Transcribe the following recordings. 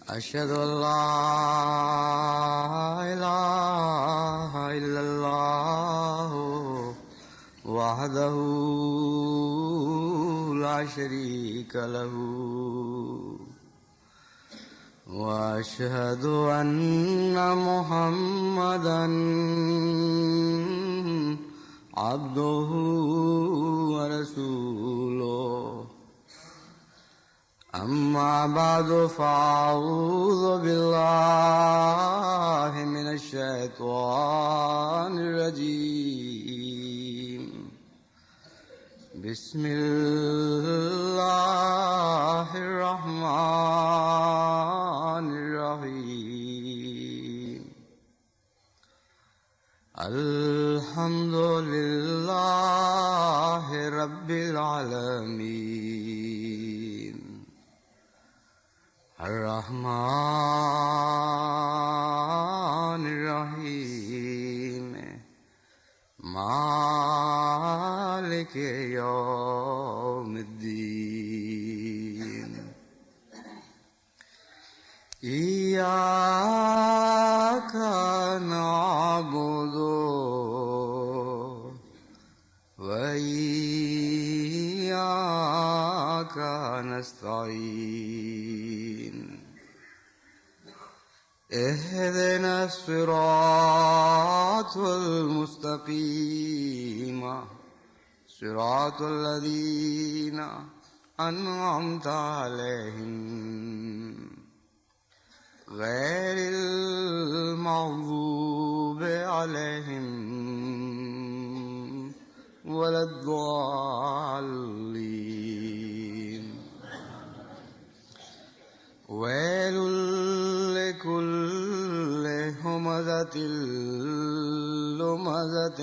أشهد أن لا إله إلا الله وحده لا شريك له وأشهد أن محمدا عبده ورسوله أما بعد فأعوذ بالله من الشيطان الرجيم بسم الله الرحمن الرحيم الحمد لله رب العالمين الرحمن الرحيم مالك يوم الدين إياك نعبد وإياك نستعين اهدنا الصراط المستقيم صراط الذين أنعمت عليهم غير المغضوب عليهم ولا الضالين ويل لكل همزة لمزة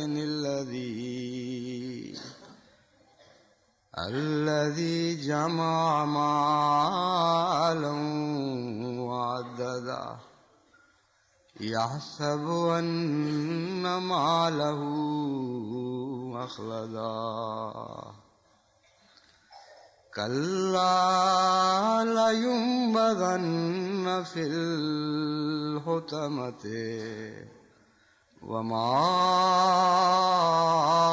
الذي جمع مالا وعدده يحسب أن ماله أخلدا كلا لينبذن في الحطمة وما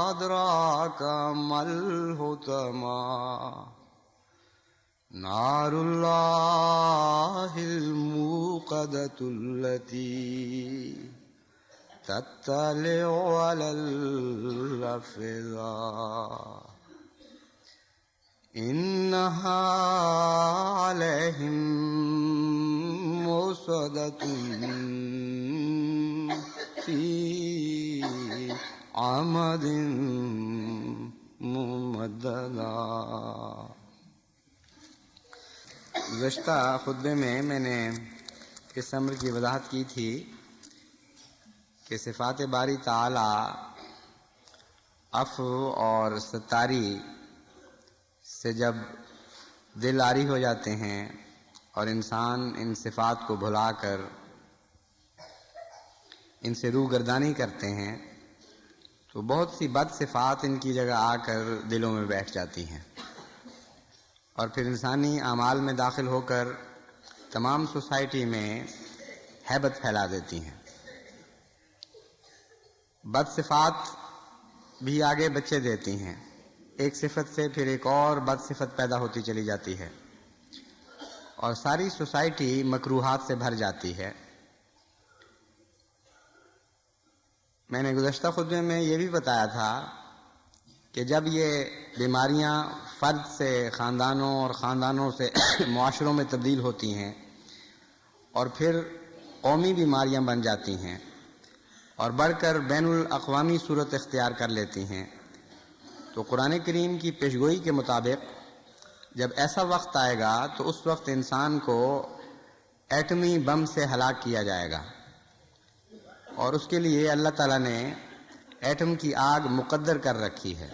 أدراك ما الحطمة نار الله الموقدة التي تطلع على الأفئدة إنها عليهم موصدة في عمد ممددة. گزشتہ خطبے میں نے اس امر کی وضاحت کی تھی کہ صفات باری تعالی عفو اور ستاری سے جب دل آری ہو جاتے ہیں اور انسان ان صفات کو بھلا کر ان سے روگردانی کرتے ہیں تو بہت سی بد صفات ان کی جگہ آ کر دلوں میں بیٹھ جاتی ہیں اور پھر انسانی اعمال میں داخل ہو کر تمام سوسائٹی میں ہیبت پھیلا دیتی ہیں. بد صفات بھی آگے بچے دیتی ہیں، ایک صفت سے پھر ایک اور بد صفت پیدا ہوتی چلی جاتی ہے اور ساری سوسائٹی مکروہات سے بھر جاتی ہے. میں نے گزشتہ خطبے میں یہ بھی بتایا تھا کہ جب یہ بیماریاں فرد سے خاندانوں اور خاندانوں سے معاشروں میں تبدیل ہوتی ہیں اور پھر قومی بیماریاں بن جاتی ہیں اور بڑھ کر بین الاقوامی صورت اختیار کر لیتی ہیں، تو قرآن کریم کی پیشگوئی کے مطابق جب ایسا وقت آئے گا تو اس وقت انسان کو ایٹمی بم سے ہلاک کیا جائے گا اور اس کے لیے اللہ تعالیٰ نے ایٹم کی آگ مقدر کر رکھی ہے.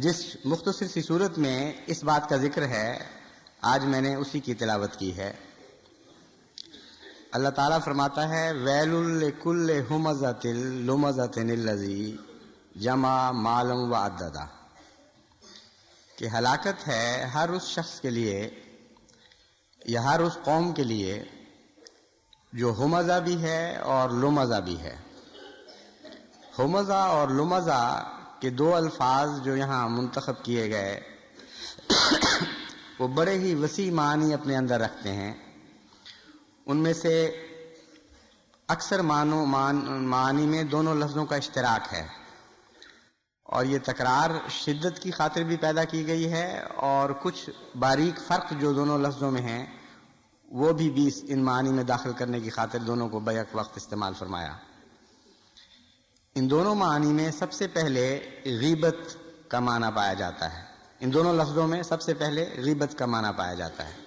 جس مختصر سی صورت میں اس بات کا ذکر ہے آج میں نے اسی کی تلاوت کی ہے. اللہ تعالیٰ فرماتا ہے ویل لکل ہمزۃ لمزۃ الذی جمع مالا وعددا، کہ ہلاکت ہے ہر اس شخص کے لیے یہ ہر اس قوم کے لیے جو ہمزہ بھی ہے اور لمزہ بھی ہے۔ ہمزہ اور لمزہ کے دو الفاظ جو یہاں منتخب کیے گئے وہ بڑے ہی وسیع معنی اپنے اندر رکھتے ہیں۔ ان میں سے اکثر معنی میں دونوں لفظوں کا اشتراک ہے، اور یہ تکرار شدت کی خاطر بھی پیدا کی گئی ہے، اور کچھ باریک فرق جو دونوں لفظوں میں ہیں وہ بھی ان معنی میں داخل کرنے کی خاطر دونوں کو بیک وقت استعمال فرمایا۔ ان دونوں معنی میں سب سے پہلے غیبت کا معنی پایا جاتا ہے۔ ان دونوں لفظوں میں سب سے پہلے غیبت کا معنی پایا جاتا ہے۔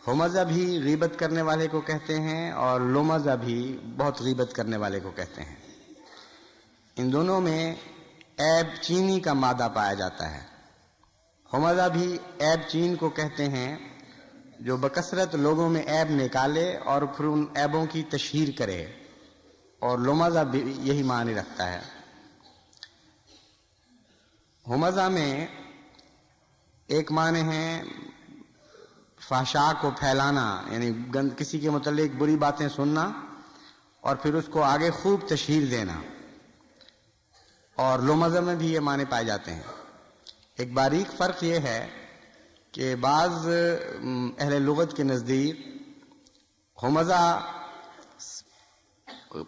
ہمزہ بھی غیبت کرنے والے کو کہتے ہیں، اور لمزہ بھی بہت غیبت کرنے والے کو کہتے ہیں۔ ان دونوں میں عیب چینی کا مادہ پایا جاتا ہے۔ ہمزہ بھی عیب چین کو کہتے ہیں جو بکثرت لوگوں میں عیب نکالے اور پھر ان عیبوں کی تشہیر کرے، اور لمزہ بھی یہی معنی رکھتا ہے۔ ہمزہ میں ایک معنی ہے فحشاء کو پھیلانا، یعنی کسی کے متعلق بری باتیں سننا اور پھر اس کو آگے خوب تشہیر دینا، اور لمزہ میں بھی یہ معنی پائے جاتے ہیں۔ ایک باریک فرق یہ ہے کہ بعض اہل لغت کے نزدیک ہمزہ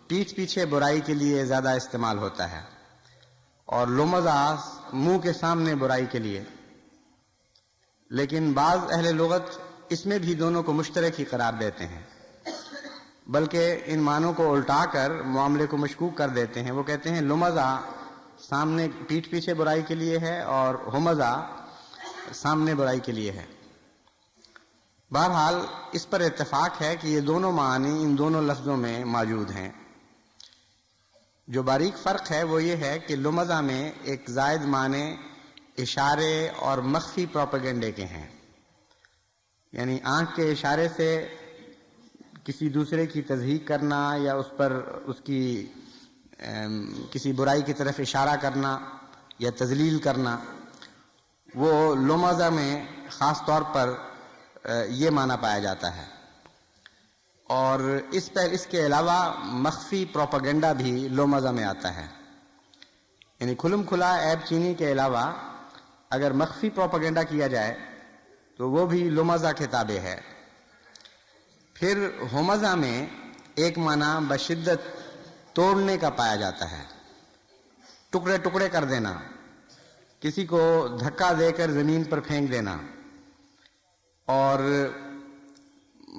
پیٹھ پیچھے برائی کے لیے زیادہ استعمال ہوتا ہے، اور لمزہ منہ کے سامنے برائی کے لیے، لیکن بعض اہل لغت اس میں بھی دونوں کو مشترک ہی قرار دیتے ہیں، بلکہ ان معنوں کو الٹا کر معاملے کو مشکوک کر دیتے ہیں۔ وہ کہتے ہیں لمزہ سامنے پیٹھ پیچھے برائی کے لیے ہے، اور ہمزہ سامنے برائی کے لیے ہے۔ بہرحال اس پر اتفاق ہے کہ یہ دونوں معنی ان دونوں لفظوں میں موجود ہیں۔ جو باریک فرق ہے وہ یہ ہے کہ لمزہ میں ایک زائد معنی اشارے اور مخفی پروپیگنڈے کے ہیں، یعنی آنکھ کے اشارے سے کسی دوسرے کی تضحیق کرنا یا اس پر اس کی کسی برائی کی طرف اشارہ کرنا یا تذلیل کرنا، وہ لمزہ میں خاص طور پر یہ معنی پایا جاتا ہے۔ اور اس کے علاوہ مخفی پروپیگنڈا بھی لمزہ میں آتا ہے، یعنی کھلم کھلا عیب چینی کے علاوہ اگر مخفی پروپیگنڈا کیا جائے تو وہ بھی لمزہ کے تابع ہے۔ پھر ہمزہ میں ایک معنی بشدت توڑنے کا پایا جاتا ہے، ٹکڑے ٹکڑے کر دینا، کسی کو دھکا دے کر زمین پر پھینک دینا، اور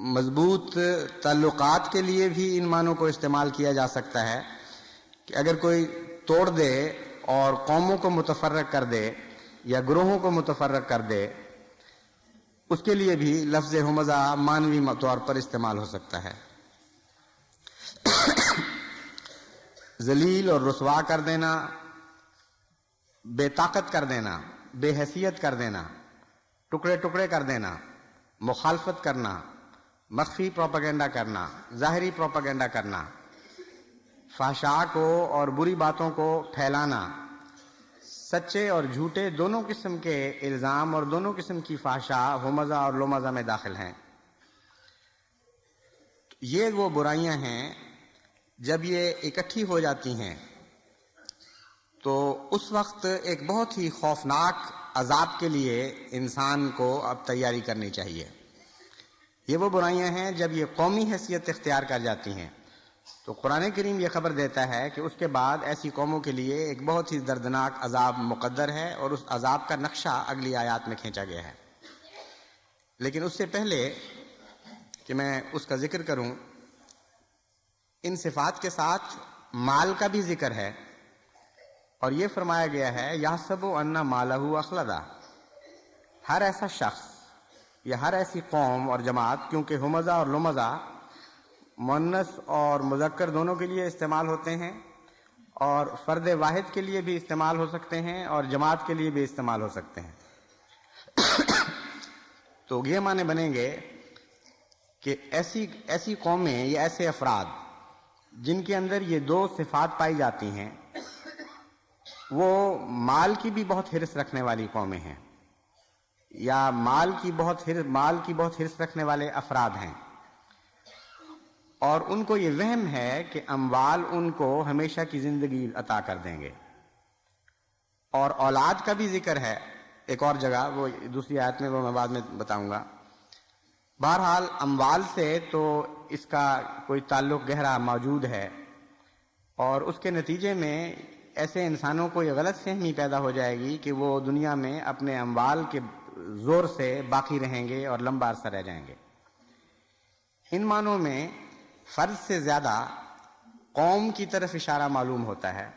مضبوط تعلقات کے لیے بھی ان معنوں کو استعمال کیا جا سکتا ہے کہ اگر کوئی توڑ دے اور قوموں کو متفرق کر دے یا گروہوں کو متفرق کر دے، اس کے لیے بھی لفظ ہمزہ معنوی طور پر استعمال ہو سکتا ہے۔ ذلیل اور رسوا کر دینا، بے طاقت کر دینا، بے حیثیت کر دینا، ٹکڑے ٹکڑے کر دینا، مخالفت کرنا، مخفی پروپیگنڈا کرنا، ظاہری پروپیگنڈا کرنا، فحشاء کو اور بری باتوں کو پھیلانا، سچے اور جھوٹے دونوں قسم کے الزام اور دونوں قسم کی فحشاء ہمزہ اور لمزہ میں داخل ہیں۔ یہ وہ برائیاں ہیں جب یہ اکٹھی ہو جاتی ہیں تو اس وقت ایک بہت ہی خوفناک عذاب کے لیے انسان کو اب تیاری کرنی چاہیے۔ یہ وہ برائیاں ہیں جب یہ قومی حیثیت اختیار کر جاتی ہیں تو قرآن کریم یہ خبر دیتا ہے کہ اس کے بعد ایسی قوموں کے لیے ایک بہت ہی دردناک عذاب مقدر ہے، اور اس عذاب کا نقشہ اگلی آیات میں کھینچا گیا ہے۔ لیکن اس سے پہلے کہ میں اس کا ذکر کروں، ان صفات کے ساتھ مال کا بھی ذکر ہے، اور یہ فرمایا گیا ہے یحسب ان مالہ اخلدہ۔ ہر ایسا شخص یا ہر ایسی قوم اور جماعت، کیونکہ ہمزہ اور لمزہ مؤنث اور مذکر دونوں کے لیے استعمال ہوتے ہیں، اور فرد واحد کے لیے بھی استعمال ہو سکتے ہیں اور جماعت کے لیے بھی استعمال ہو سکتے ہیں۔ تو یہ معنی بنیں گے کہ ایسی قومیں یا ایسے افراد جن کے اندر یہ دو صفات پائی جاتی ہیں، وہ مال کی بھی بہت حرص رکھنے والی قومیں ہیں، یا مال کی بہت حرص رکھنے والے افراد ہیں، اور ان کو یہ وہم ہے کہ اموال ان کو ہمیشہ کی زندگی عطا کر دیں گے. اور اولاد کا بھی ذکر ہے ایک اور جگہ، وہ دوسری آیت میں، وہ میں بعد میں بتاؤں گا. بہرحال اموال سے تو اس کا کوئی تعلق گہرا موجود ہے، اور اس کے نتیجے میں ایسے انسانوں کو یہ غلط فہمی پیدا ہو جائے گی کہ وہ دنیا میں اپنے اموال کے زور سے باقی رہیں گے اور لمبا عرصہ رہ جائیں گے. ان معنوں میں فرد سے زیادہ قوم کی طرف اشارہ معلوم ہوتا ہے،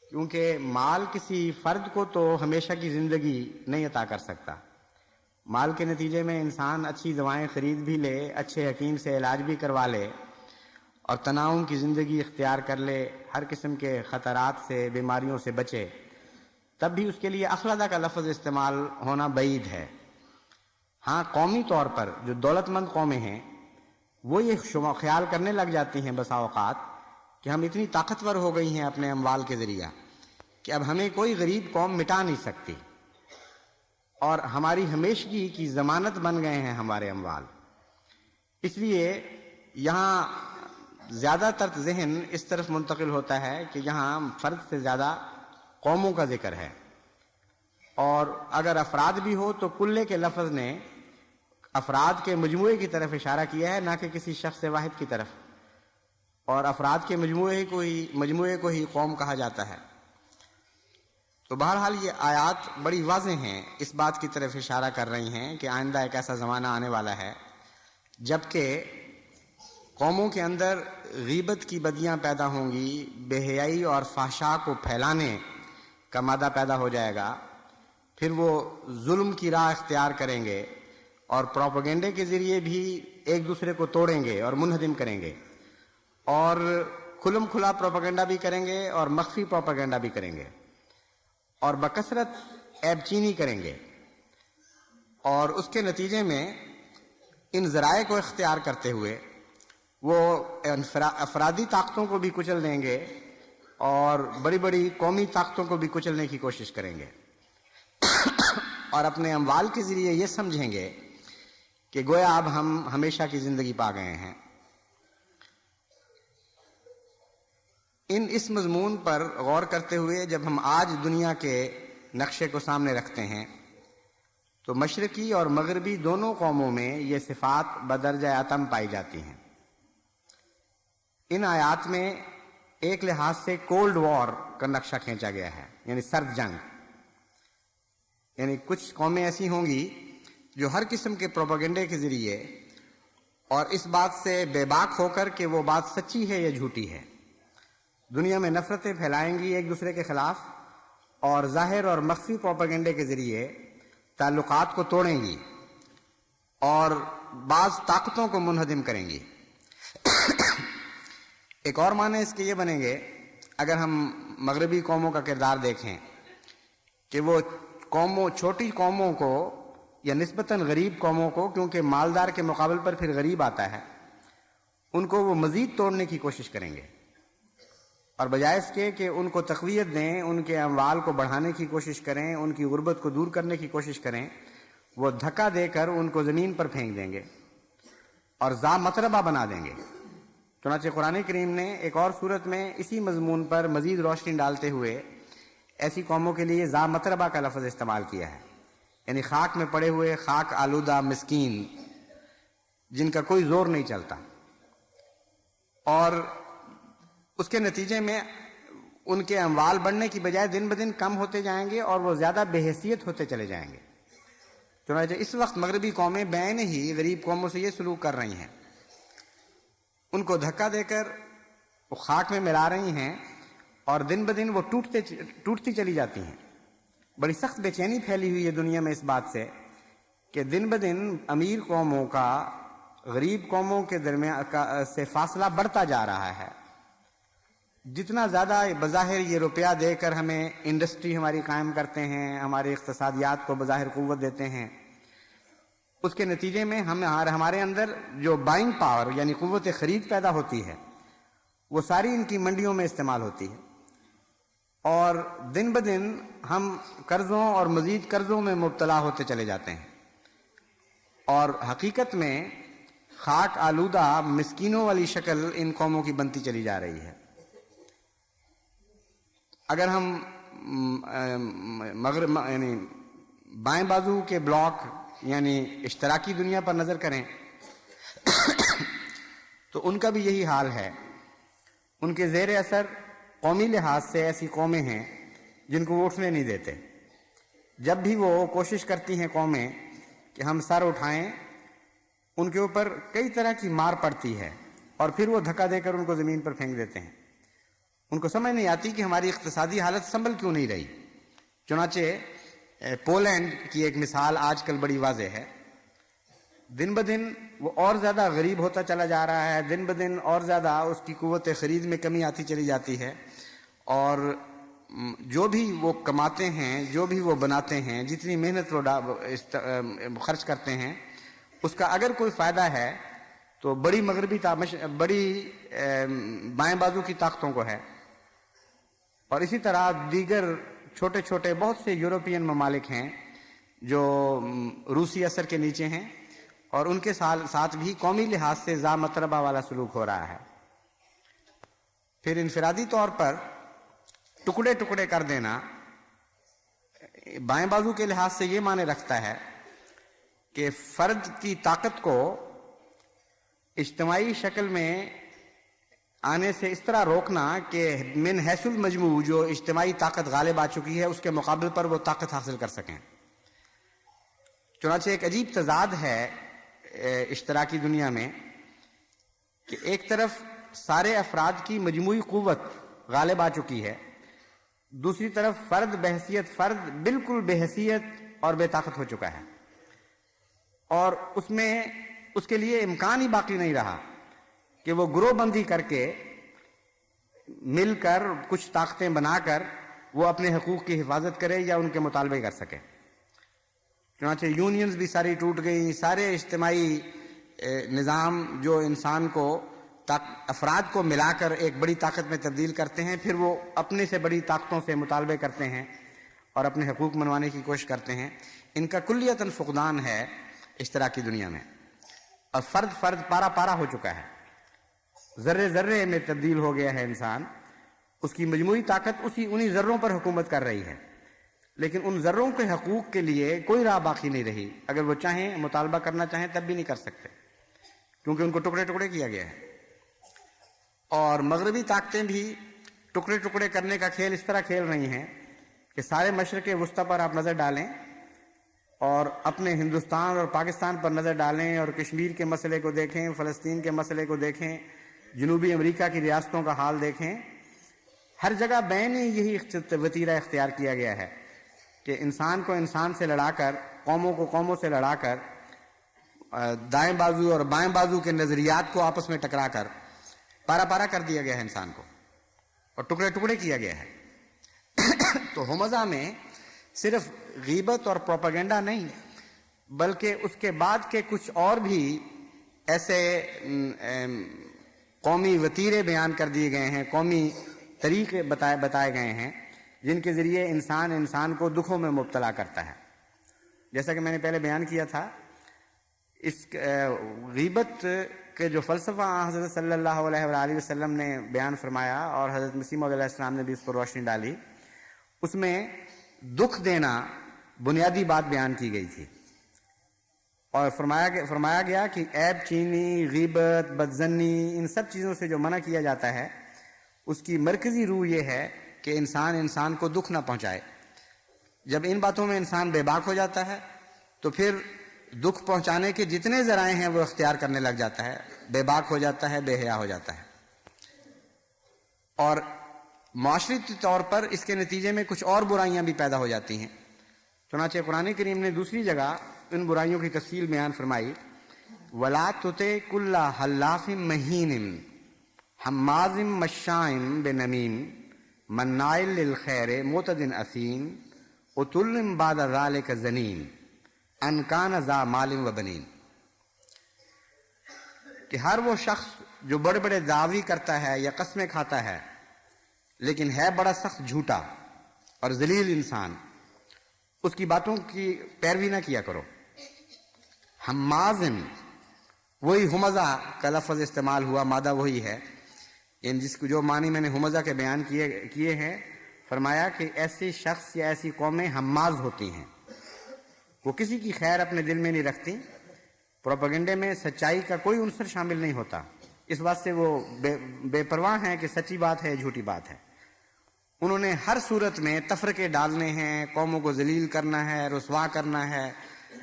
کیونکہ مال کسی فرد کو تو ہمیشہ کی زندگی نہیں عطا کر سکتا. مال کے نتیجے میں انسان اچھی دوائیں خرید بھی لے، اچھے حکیم سے علاج بھی کروا لے، اور تناؤ کی زندگی اختیار کر لے، ہر قسم کے خطرات سے، بیماریوں سے بچے، تب بھی اس کے لیے اخلدہ کا لفظ استعمال ہونا بعید ہے. ہاں، قومی طور پر جو دولت مند قومیں ہیں وہ یہ خیال کرنے لگ جاتی ہیں بسا اوقات کہ ہم اتنی طاقتور ہو گئی ہیں اپنے اموال کے ذریعہ کہ اب ہمیں کوئی غریب قوم مٹا نہیں سکتی، اور ہماری ہمیشگی کی ضمانت بن گئے ہیں ہمارے اموال. اس لیے یہاں زیادہ تر ذہن اس طرف منتقل ہوتا ہے کہ یہاں فرد سے زیادہ قوموں کا ذکر ہے، اور اگر افراد بھی ہو تو کلے کے لفظ نے افراد کے مجموعے کی طرف اشارہ کیا ہے، نہ کہ کسی شخص واحد کی طرف، اور افراد کے مجموعے کو ہی قوم کہا جاتا ہے. تو بہرحال یہ آیات بڑی واضح ہیں، اس بات کی طرف اشارہ کر رہی ہیں کہ آئندہ ایک ایسا زمانہ آنے والا ہے جبکہ قوموں کے اندر غیبت کی بدیاں پیدا ہوں گی، بے حیائی اور فحشاء کو پھیلانے کا مادہ پیدا ہو جائے گا. پھر وہ ظلم کی راہ اختیار کریں گے اور پروپیگنڈے کے ذریعے بھی ایک دوسرے کو توڑیں گے اور منہدم کریں گے، اور کھلم کھلا پروپیگنڈا بھی کریں گے اور مخفی پروپیگنڈا بھی کریں گے، اور بکثرت عیب چینی کریں گے. اور اس کے نتیجے میں ان ذرائع کو اختیار کرتے ہوئے وہ افرادی طاقتوں کو بھی کچل دیں گے اور بڑی بڑی قومی طاقتوں کو بھی کچلنے کی کوشش کریں گے، اور اپنے اموال کے ذریعے یہ سمجھیں گے کہ گویا اب ہم ہمیشہ کی زندگی پا گئے ہیں. اس مضمون پر غور کرتے ہوئے جب ہم آج دنیا کے نقشے کو سامنے رکھتے ہیں تو مشرقی اور مغربی دونوں قوموں میں یہ صفات بدرجہ اتم پائی جاتی ہیں. ان آیات میں ایک لحاظ سے کولڈ وار کا نقشہ کھینچا گیا ہے، یعنی سرد جنگ. یعنی کچھ قومیں ایسی ہوں گی جو ہر قسم کے پروپیگنڈے کے ذریعے اور اس بات سے بے باک ہو کر کہ وہ بات سچی ہے یا جھوٹی ہے، دنیا میں نفرتیں پھیلائیں گی ایک دوسرے کے خلاف، اور ظاہر اور مخفی پروپیگنڈے کے ذریعے تعلقات کو توڑیں گی اور بعض طاقتوں کو منہدم کریں گی. ایک اور معنی اس کے یہ بنیں گے، اگر ہم مغربی قوموں کا کردار دیکھیں، کہ وہ چھوٹی قوموں کو یا نسبتاً غریب قوموں کو، کیونکہ مالدار کے مقابل پر پھر غریب آتا ہے، ان کو وہ مزید توڑنے کی کوشش کریں گے، اور بجائے اس کے کہ ان کو تقویت دیں، ان کے اموال کو بڑھانے کی کوشش کریں، ان کی غربت کو دور کرنے کی کوشش کریں، وہ دھکا دے کر ان کو زمین پر پھینک دیں گے اور ذا مطربہ بنا دیں گے. چنانچہ قرآن کریم نے ایک اور صورت میں اسی مضمون پر مزید روشنی ڈالتے ہوئے ایسی قوموں کے لیے ذا مطربہ کا لفظ استعمال کیا ہے، یعنی خاک میں پڑے ہوئے، خاک آلودہ مسکین، جن کا کوئی زور نہیں چلتا، اور اس کے نتیجے میں ان کے اموال بڑھنے کی بجائے دن بدن کم ہوتے جائیں گے اور وہ زیادہ بے حیثیت ہوتے چلے جائیں گے. چنانچہ اس وقت مغربی قومیں بعین ہی غریب قوموں سے یہ سلوک کر رہی ہیں، ان کو دھکا دے کر وہ خاک میں ملا رہی ہیں، اور دن بدن وہ ٹوٹتی چلی جاتی ہیں. بڑی سخت بے چینی پھیلی ہوئی ہے دنیا میں اس بات سے کہ دن بدن امیر قوموں کا غریب قوموں کے درمیان سے فاصلہ بڑھتا جا رہا ہے. جتنا زیادہ بظاہر یہ روپیہ دے کر ہمیں انڈسٹری ہماری قائم کرتے ہیں، ہمارے اقتصادیات کو بظاہر قوت دیتے ہیں، اس کے نتیجے میں ہمارے اندر جو بائنگ پاور یعنی قوت خرید پیدا ہوتی ہے وہ ساری ان کی منڈیوں میں استعمال ہوتی ہے. اور دن بدن ہم قرضوں اور مزید قرضوں میں مبتلا ہوتے چلے جاتے ہیں، اور حقیقت میں خاک آلودہ مسکینوں والی شکل ان قوموں کی بنتی چلی جا رہی ہے۔ اگر ہم مغرب یعنی بائیں بازو کے بلاک یعنی اشتراکی دنیا پر نظر کریں تو ان کا بھی یہی حال ہے۔ ان کے زیر اثر قومی لحاظ سے ایسی قومیں ہیں جن کو وہ اٹھنے نہیں دیتے۔ جب بھی وہ کوشش کرتی ہیں قومیں کہ ہم سر اٹھائیں، ان کے اوپر کئی طرح کی مار پڑتی ہے اور پھر وہ دھکا دے کر ان کو زمین پر پھینک دیتے ہیں۔ ان کو سمجھ نہیں آتی کہ ہماری اقتصادی حالت سنبھل کیوں نہیں رہی۔ چنانچہ پولینڈ کی ایک مثال آج کل بڑی واضح ہے۔ دن بدن وہ اور زیادہ غریب ہوتا چلا جا رہا ہے، دن بدن اور زیادہ اس کی قوت خرید میں کمی آتی چلی جاتی ہے، اور جو بھی وہ کماتے ہیں، جو بھی وہ بناتے ہیں، جتنی محنت وہ خرچ کرتے ہیں، اس کا اگر کوئی فائدہ ہے تو بڑی بڑی بائیں بازو کی طاقتوں کو ہے۔ اور اسی طرح دیگر چھوٹے چھوٹے بہت سے یورپین ممالک ہیں جو روسی اثر کے نیچے ہیں، اور ان کے ساتھ بھی قومی لحاظ سے ذا مطربہ والا سلوک ہو رہا ہے۔ پھر انفرادی طور پر ٹکڑے ٹکڑے کر دینا بائیں بازو کے لحاظ سے یہ معنی رکھتا ہے کہ فرد کی طاقت کو اجتماعی شکل میں آنے سے اس طرح روکنا کہ من حیث المجموع جو اجتماعی طاقت غالب آ چکی ہے اس کے مقابل پر وہ طاقت حاصل کر سکیں۔ چنانچہ ایک عجیب تضاد ہے اشتراکی دنیا میں کہ ایک طرف سارے افراد کی مجموعی قوت غالب آ چکی ہے، دوسری طرف فرد بحیثیت فرد بالکل بے حیثیت اور بے طاقت ہو چکا ہے، اور اس کے لیے امکان ہی باقی نہیں رہا کہ وہ گروہ بندی کر کے مل کر کچھ طاقتیں بنا کر وہ اپنے حقوق کی حفاظت کرے یا ان کے مطالبے کر سکے۔ چنانچہ یونینز بھی ساری ٹوٹ گئیں، سارے اجتماعی نظام جو انسان کو افراد کو ملا کر ایک بڑی طاقت میں تبدیل کرتے ہیں، پھر وہ اپنے سے بڑی طاقتوں سے مطالبے کرتے ہیں اور اپنے حقوق منوانے کی کوشش کرتے ہیں۔ ان کا کلیتاً فقدان ہے اشتراکی دنیا میں، اور فرد پارا پارا ہو چکا ہے، ذرے ذرے میں تبدیل ہو گیا ہے انسان۔ اس کی مجموعی طاقت انہی ذروں پر حکومت کر رہی ہے، لیکن ان ذروں کے حقوق کے لیے کوئی راہ باقی نہیں رہی۔ اگر وہ چاہیں مطالبہ کرنا چاہیں تب بھی نہیں کر سکتے، کیونکہ ان کو ٹکڑے ٹکڑے کیا گیا ہے۔ اور مغربی طاقتیں بھی ٹکڑے ٹکڑے کرنے کا کھیل اس طرح کھیل رہی ہیں کہ سارے مشرق وسطیٰ پر آپ نظر ڈالیں اور اپنے ہندوستان اور پاکستان پر نظر ڈالیں اور کشمیر کے مسئلے کو دیکھیں، فلسطین کے مسئلے کو دیکھیں، جنوبی امریکہ کی ریاستوں کا حال دیکھیں، ہر جگہ بین یہی وتیرہ اختیار کیا گیا ہے کہ انسان کو انسان سے لڑا کر، قوموں کو قوموں سے لڑا کر، دائیں بازو اور بائیں بازو کے نظریات کو آپس میں ٹکرا کر پارا پارا کر دیا گیا ہے انسان کو، اور ٹکڑے ٹکڑے کیا گیا ہے۔ تو ہمزہ میں صرف غیبت اور پروپیگنڈا نہیں، بلکہ اس کے بعد کے کچھ اور بھی ایسے قومی وتیرے بیان کر دیے گئے ہیں، قومی طریقے بتائے گئے ہیں جن کے ذریعے انسان کو دکھوں میں مبتلا کرتا ہے۔ جیسا کہ میں نے پہلے بیان کیا تھا، اس غیبت کے جو فلسفہ حضرت صلی اللہ علیہ وآلہ وسلم نے بیان فرمایا اور حضرت مسیح موعود علیہ السلام نے بھی اس پر روشنی ڈالی، اس میں دکھ دینا بنیادی بات بیان کی گئی تھی، اور فرمایا گیا کہ عیب چینی، غیبت، بدظنی، ان سب چیزوں سے جو منع کیا جاتا ہے اس کی مرکزی روح یہ ہے کہ انسان کو دکھ نہ پہنچائے۔ جب ان باتوں میں انسان بے باک ہو جاتا ہے تو پھر دکھ پہنچانے کے جتنے ذرائع ہیں وہ اختیار کرنے لگ جاتا ہے، بے باک ہو جاتا ہے، بے حیا ہو جاتا ہے، اور معاشرتی طور پر اس کے نتیجے میں کچھ اور برائیاں بھی پیدا ہو جاتی ہیں۔ چنانچہ قرآن کریم نے دوسری جگہ ان برائیوں کی تفصیل بیان فرمائی، وَلَا تُطِعْ كُلَّ حَلَّافٍ مَّهِینٍ حَمَّازٍ مَّشَّاءٍ بِنَمِیمٍ مَّنَّاعٍ لِّلْخَیرِ مُعْتَدٍ أَثِیمٍ عُتُلٍّ بَعْدَ ذَلِکَ زَنِیمٍ ان کان ذا مال و بنین، کہ ہر وہ شخص جو بڑے بڑے دعوی کرتا ہے یا قسمیں کھاتا ہے لیکن ہے بڑا سخت جھوٹا اور ذلیل انسان، اس کی باتوں کی پیروی نہ کیا کرو۔ ہمازن، وہی ہمزہ کا لفظ استعمال ہوا، مادہ وہی ہے، یعنی جس کو جو معنی میں نے ہمزہ کے بیان کیے ہیں، فرمایا کہ ایسی شخص یا ایسی قومیں ہماز ہوتی ہیں، وہ کسی کی خیر اپنے دل میں نہیں رکھتی، پروپیگنڈے میں سچائی کا کوئی عنصر شامل نہیں ہوتا، اس بات سے وہ بے پرواہ ہیں کہ سچی بات ہے جھوٹی بات ہے۔ انہوں نے ہر صورت میں تفرقے ڈالنے ہیں، قوموں کو ذلیل کرنا ہے، رسوا کرنا ہے،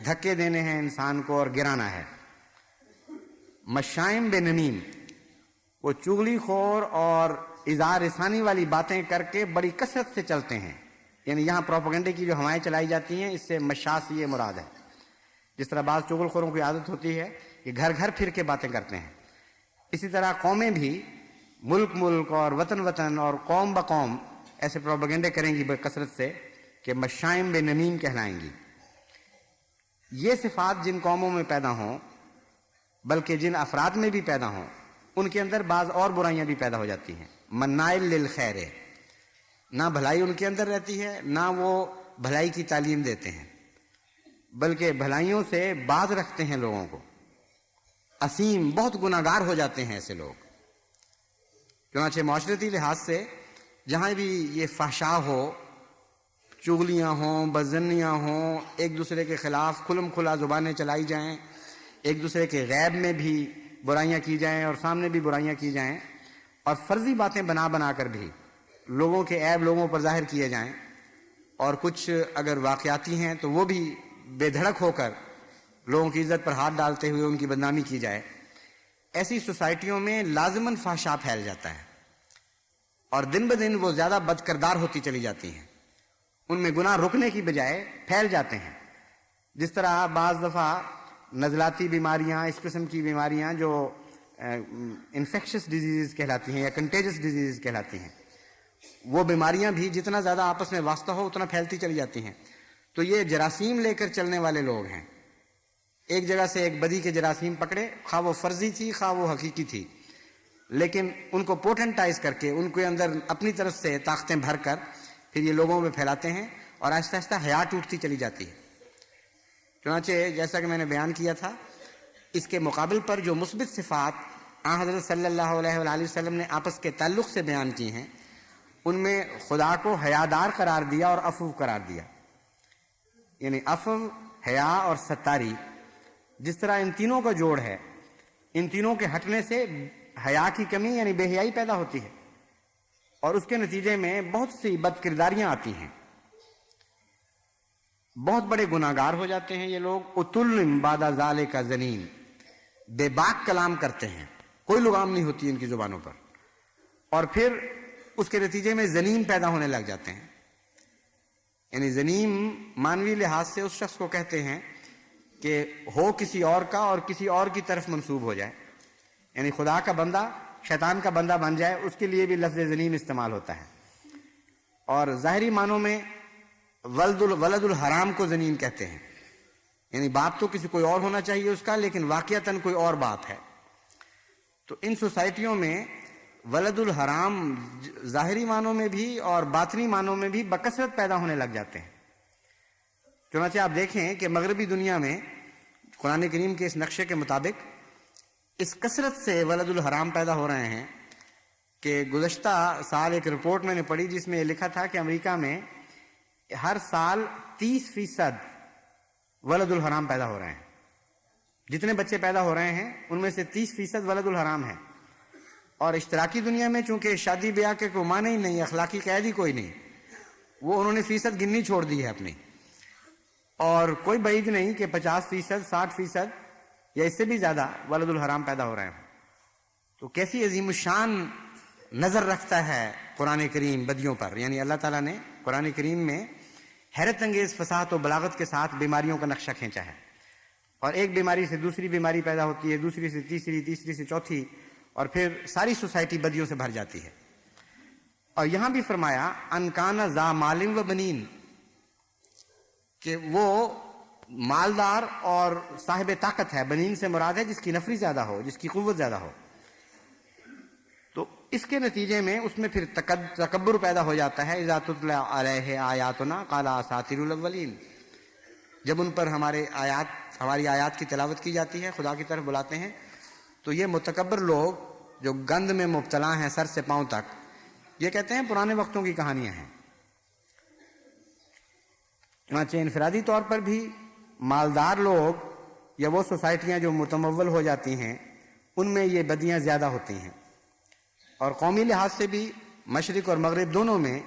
دھکے دینے ہیں انسان کو اور گرانا ہے۔ مشائم بے نمیم، وہ چغلی خور اور اظہار رسانی والی باتیں کر کے بڑی کثرت سے چلتے ہیں، یعنی یہاں پروپیگنڈے کی جو ہوائیں چلائی جاتی ہیں، اس سے مشاء سے یہ مراد ہے۔ جس طرح بعض چغل خوروں کی عادت ہوتی ہے کہ گھر گھر پھر کے باتیں کرتے ہیں، اسی طرح قومیں بھی ملک ملک اور وطن وطن اور قوم بقوم ایسے پروپیگنڈے کریں گی بکثرت سے کہ مشائم بے نمیم کہلائیں گی۔ یہ صفات جن قوموں میں پیدا ہوں، بلکہ جن افراد میں بھی پیدا ہوں، ان کے اندر بعض اور برائیاں بھی پیدا ہو جاتی ہیں۔ منائل للخیر، نہ بھلائی ان کے اندر رہتی ہے، نہ وہ بھلائی کی تعلیم دیتے ہیں، بلکہ بھلائیوں سے باز رکھتے ہیں لوگوں کو۔ اسیم، بہت گناہگار ہو جاتے ہیں ایسے لوگ۔ چنانچہ معاشرتی لحاظ سے جہاں بھی یہ فحشا ہو، چغلیاں ہوں، بدظنیاں ہوں، ایک دوسرے کے خلاف کھلم کھلا زبانیں چلائی جائیں، ایک دوسرے کے غیب میں بھی برائیاں کی جائیں اور سامنے بھی برائیاں کی جائیں، اور فرضی باتیں بنا بنا کر بھی لوگوں کے عیب لوگوں پر ظاہر کیے جائیں، اور کچھ اگر واقعاتی ہیں تو وہ بھی بے دھڑک ہو کر لوگوں کی عزت پر ہاتھ ڈالتے ہوئے ان کی بدنامی کی جائے، ایسی سوسائٹیوں میں لازماً فحشا پھیل جاتا ہے، اور دن بدن وہ زیادہ بد کردار ہوتی چلی جاتی ہیں، ان میں گناہ رکنے کی بجائے پھیل جاتے ہیں۔ جس طرح بعض دفعہ نزلاتی بیماریاں، اس قسم کی بیماریاں جو انفیکشس ڈیزیز کہلاتی ہیں یا کنٹیجس ڈیزیز کہلاتی ہیں، وہ بیماریاں بھی جتنا زیادہ آپس میں واسطہ ہو اتنا پھیلتی چلی جاتی ہیں۔ تو یہ جراثیم لے کر چلنے والے لوگ ہیں، ایک جگہ سے ایک بدی کے جراثیم پکڑے، خواہ وہ فرضی تھی خواہ وہ حقیقی تھی، لیکن ان کو پوٹنٹائز کر کے ان کے اندر اپنی طرف سے طاقتیں بھر کر پھر یہ لوگوں میں پھیلاتے ہیں، اور آہستہ آہستہ حیا ٹوٹتی چلی جاتی ہے۔ چنانچہ جیسا کہ میں نے بیان کیا تھا، اس کے مقابل پر جو مثبت صفات حضرت صلی اللہ علیہ وآلہ وسلم نے آپس کے تعلق سے بیان کی ہیں، ان میں خدا کو حیادار قرار دیا اور عفو قرار دیا، یعنی عفو، حیا اور ستاری، جس طرح ان تینوں کا جوڑ ہے، ان تینوں کے ہٹنے سے حیا کی کمی یعنی بے حیائی پیدا ہوتی ہے، اور اس کے نتیجے میں بہت سی بد کرداریاں آتی ہیں، بہت بڑے گناہگار ہو جاتے ہیں یہ لوگ۔ اتل بعد ذالک زنیم، بے باک کلام کرتے ہیں، کوئی لگام نہیں ہوتی ان کی زبانوں پر، اور پھر اس کے نتیجے میں زنیم پیدا ہونے لگ جاتے ہیں۔ یعنی زنیم مانوی لحاظ سے اس شخص کو کہتے ہیں کہ ہو کسی اور کا اور کسی اور کی طرف منسوب ہو جائے، یعنی خدا کا بندہ شیطان کا بندہ بن جائے، اس کے لیے بھی لفظ زنیم استعمال ہوتا ہے۔ اور ظاہری معنوں میں ولد الحرام کو زنیم کہتے ہیں، یعنی باپ تو کسی کوئی اور ہونا چاہیے اس کا، لیکن واقعتاً کوئی اور باپ ہے۔ تو ان سوسائٹیوں میں ولد الحرام ظاہری معنوں میں بھی اور باطنی معنوں میں بھی بکثرت پیدا ہونے لگ جاتے ہیں۔ چنانچہ آپ دیکھیں کہ مغربی دنیا میں قرآن کریم کے اس نقشے کے مطابق اس کثرت سے ولد الحرام پیدا ہو رہے ہیں کہ گزشتہ سال ایک رپورٹ میں نے پڑھی جس میں یہ لکھا تھا کہ امریکہ میں ہر سال 30% ولد الحرام پیدا ہو رہے ہیں۔ جتنے بچے پیدا ہو رہے ہیں ان میں سے 30% ولد الحرام ہے، اور اشتراکی دنیا میں چونکہ شادی بیاہ کے کوئی معنی ہی نہیں، اخلاقی قید ہی کوئی نہیں، وہ انہوں نے فیصد گننی چھوڑ دی ہے اپنی، اور کوئی بعید نہیں کہ 50%، 60% یا اس سے بھی زیادہ ولد الحرام پیدا ہو رہے ہیں۔ تو کیسی عظیم الشان نظر رکھتا ہے قرآن کریم بدیوں پر، یعنی اللہ تعالیٰ نے قرآن کریم میں حیرت انگیز فصاحت و بلاغت کے ساتھ بیماریوں کا نقشہ کھینچا ہے، اور ایک بیماری سے دوسری بیماری پیدا ہوتی ہے، دوسری سے تیسری، تیسری سے چوتھی، اور پھر ساری سوسائٹی بدیوں سے بھر جاتی ہے۔ اور یہاں بھی فرمایا ان کان ذا مال و بنین، کہ وہ مالدار اور صاحب طاقت ہے، بنین سے مراد ہے جس کی نفری زیادہ ہو، جس کی قوت زیادہ ہو۔ تو اس کے نتیجے میں اس میں پھر تکبر پیدا ہو جاتا ہے. اذا تتلی علیہ آیاتنا قال اساطیر الاولین. جب ان پر ہماری آیات کی تلاوت کی جاتی ہے، خدا کی طرف بلاتے ہیں، تو یہ متکبر لوگ جو گند میں مبتلا ہیں سر سے پاؤں تک، یہ کہتے ہیں پرانے وقتوں کی کہانیاں ہیں. چنانچہ انفرادی طور پر بھی مالدار لوگ یا وہ سوسائٹیاں جو متمول ہو جاتی ہیں ان میں یہ بدیاں زیادہ ہوتی ہیں، اور قومی لحاظ سے بھی مشرق اور مغرب دونوں میں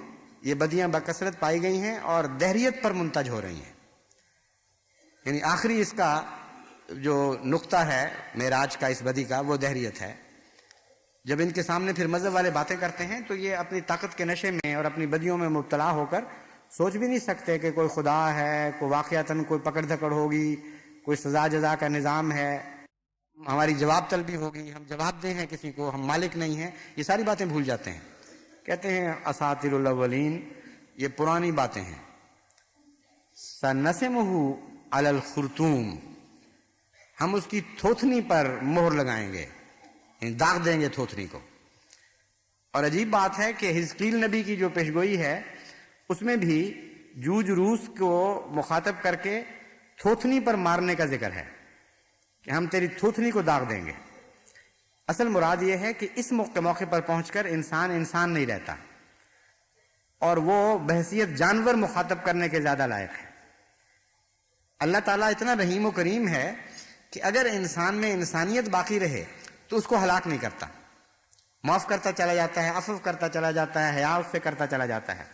یہ بدیاں بکثرت پائی گئی ہیں اور دہریت پر منتج ہو رہی ہیں. یعنی آخری اس کا جو نقطہ ہے معراج کا اس بدی کا، وہ دہریت ہے. جب ان کے سامنے پھر مذہب والے باتیں کرتے ہیں تو یہ اپنی طاقت کے نشے میں اور اپنی بدیوں میں مبتلا ہو کر سوچ بھی نہیں سکتے کہ کوئی خدا ہے، کوئی واقعتاً کوئی پکڑ دھکڑ ہوگی، کوئی سزا جزا کا نظام ہے، ہماری جواب طلبی ہوگی، ہم جواب دیں ہیں کسی کو، ہم مالک نہیں ہیں. یہ ساری باتیں بھول جاتے ہیں. کہتے ہیں اساطیر الاولین، یہ پرانی باتیں ہیں. سنسمہ علی الخرطوم، ہم اس کی تھوتنی پر مہر لگائیں گے، یعنی داغ دیں گے تھوتنی کو. اور عجیب بات ہے کہ حزقیل نبی کی جو پیشگوئی ہے اس میں بھی جوج روس کو مخاطب کر کے تھوتنی پر مارنے کا ذکر ہے کہ ہم تیری تھوتنی کو داغ دیں گے. اصل مراد یہ ہے کہ اس موقع پر پہنچ کر انسان نہیں رہتا، اور وہ بحیثیت جانور مخاطب کرنے کے زیادہ لائق ہے. اللہ تعالیٰ اتنا رحیم و کریم ہے کہ اگر انسان میں انسانیت باقی رہے تو اس کو ہلاک نہیں کرتا، معاف کرتا چلا جاتا ہے، عفو کرتا چلا جاتا ہے، حیا اس سے کرتا چلا جاتا ہے.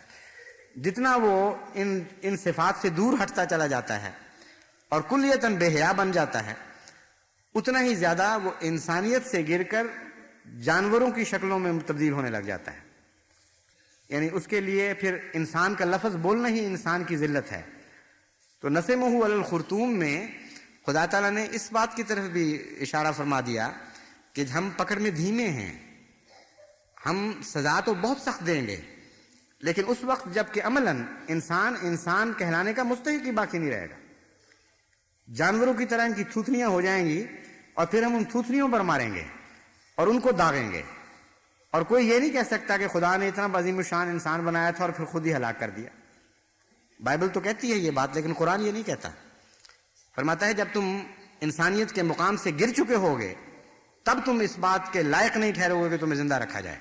جتنا وہ ان صفات سے دور ہٹتا چلا جاتا ہے اور کلیتاً بے حیا بن جاتا ہے، اتنا ہی زیادہ وہ انسانیت سے گر کر جانوروں کی شکلوں میں تبدیل ہونے لگ جاتا ہے. یعنی اس کے لیے پھر انسان کا لفظ بولنا ہی انسان کی ذلت ہے. تو نسمہ علی الخرطوم میں خدا تعالیٰ نے اس بات کی طرف بھی اشارہ فرما دیا کہ ہم پکڑ میں دھیمے ہیں، ہم سزا تو بہت سخت دیں گے، لیکن اس وقت جب کہ عملاً انسان کہلانے کا مستحق ہی باقی نہیں رہے گا. جانوروں کی طرح ان کی تھوتنیاں ہو جائیں گی اور پھر ہم ان تھوتنیوں پر ماریں گے اور ان کو داغیں گے. اور کوئی یہ نہیں کہہ سکتا کہ خدا نے اتنا عظیم الشان انسان بنایا تھا اور پھر خود ہی ہلاک کر دیا. بائبل تو کہتی ہے یہ بات، لیکن قرآن یہ نہیں کہتا. فرماتا ہے جب تم انسانیت کے مقام سے گر چکے ہوگے تب تم اس بات کے لائق نہیں ٹھہرو گے کہ تمہیں زندہ رکھا جائے،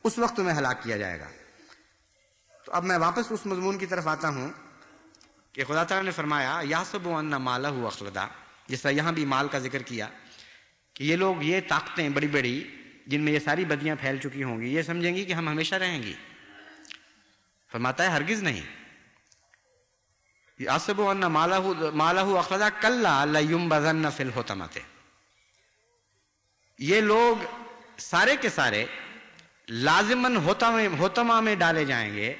اس وقت تمہیں ہلاک کیا جائے گا. تو اب میں واپس اس مضمون کی طرف آتا ہوں کہ خدا تعالیٰ نے فرمایا یحسب ان مالہ اخلدا، جس طرح یہاں بھی مال کا ذکر کیا کہ یہ لوگ یہ طاقتیں بڑی بڑی جن میں یہ ساری بدیاں پھیل چکی ہوں گی، یہ سمجھیں گی کہ ہم ہمیشہ رہیں گی. فرماتا ہے ہرگز نہیں. یحسب ان مالہ اخلدا کلا لینبذن فی الحطمۃ، یہ لوگ سارے کے سارے لازماً حطمہ میں ڈالے جائیں گے.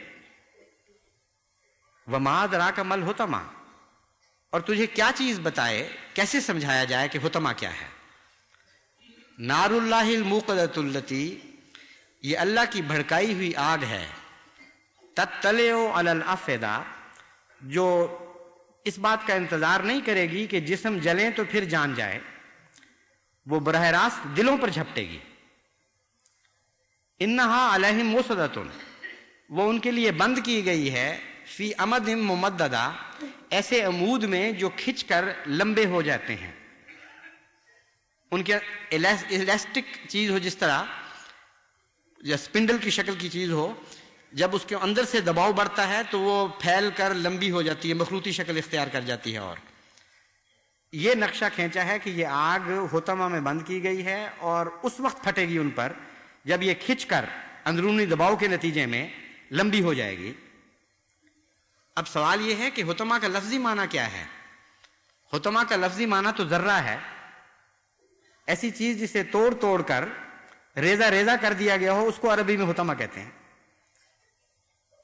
وما ادراک ما الحطمہ، اور تجھے کیا چیز بتائے، کیسے سمجھایا جائے کہ حطمہ کیا ہے. نار اللہ الموقدۃ التی، یہ اللہ کی بھڑکائی ہوئی آگ ہے. تطلع علی الافئدہ، جو اس بات کا انتظار نہیں کرے گی کہ جسم جلیں تو پھر جان جائے، وہ براہ راست دلوں پر جھپٹے گی. انہا علیہم مصدۃ، وہ ان کے لیے بند کی گئی ہے، فی امد ممددہ، ایسے عمود میں جو کھچ کر لمبے ہو جاتے ہیں. ان کے الاسٹک چیز ہو، جس طرح یا اسپنڈل کی شکل کی چیز ہو، جب اس کے اندر سے دباؤ بڑھتا ہے تو وہ پھیل کر لمبی ہو جاتی ہے، مخروطی شکل اختیار کر جاتی ہے. اور یہ نقشہ کھینچا ہے کہ یہ آگ حطمہ میں بند کی گئی ہے اور اس وقت پھٹے گی ان پر جب یہ کھچ کر اندرونی دباؤ کے نتیجے میں لمبی ہو جائے گی. اب سوال یہ ہے کہ حطمہ کا لفظی معنی کیا ہے؟ حطمہ کا لفظی معنی تو ذرہ ہے، ایسی چیز جسے توڑ توڑ کر ریزہ ریزہ کر دیا گیا ہو، اس کو عربی میں حطمہ کہتے ہیں.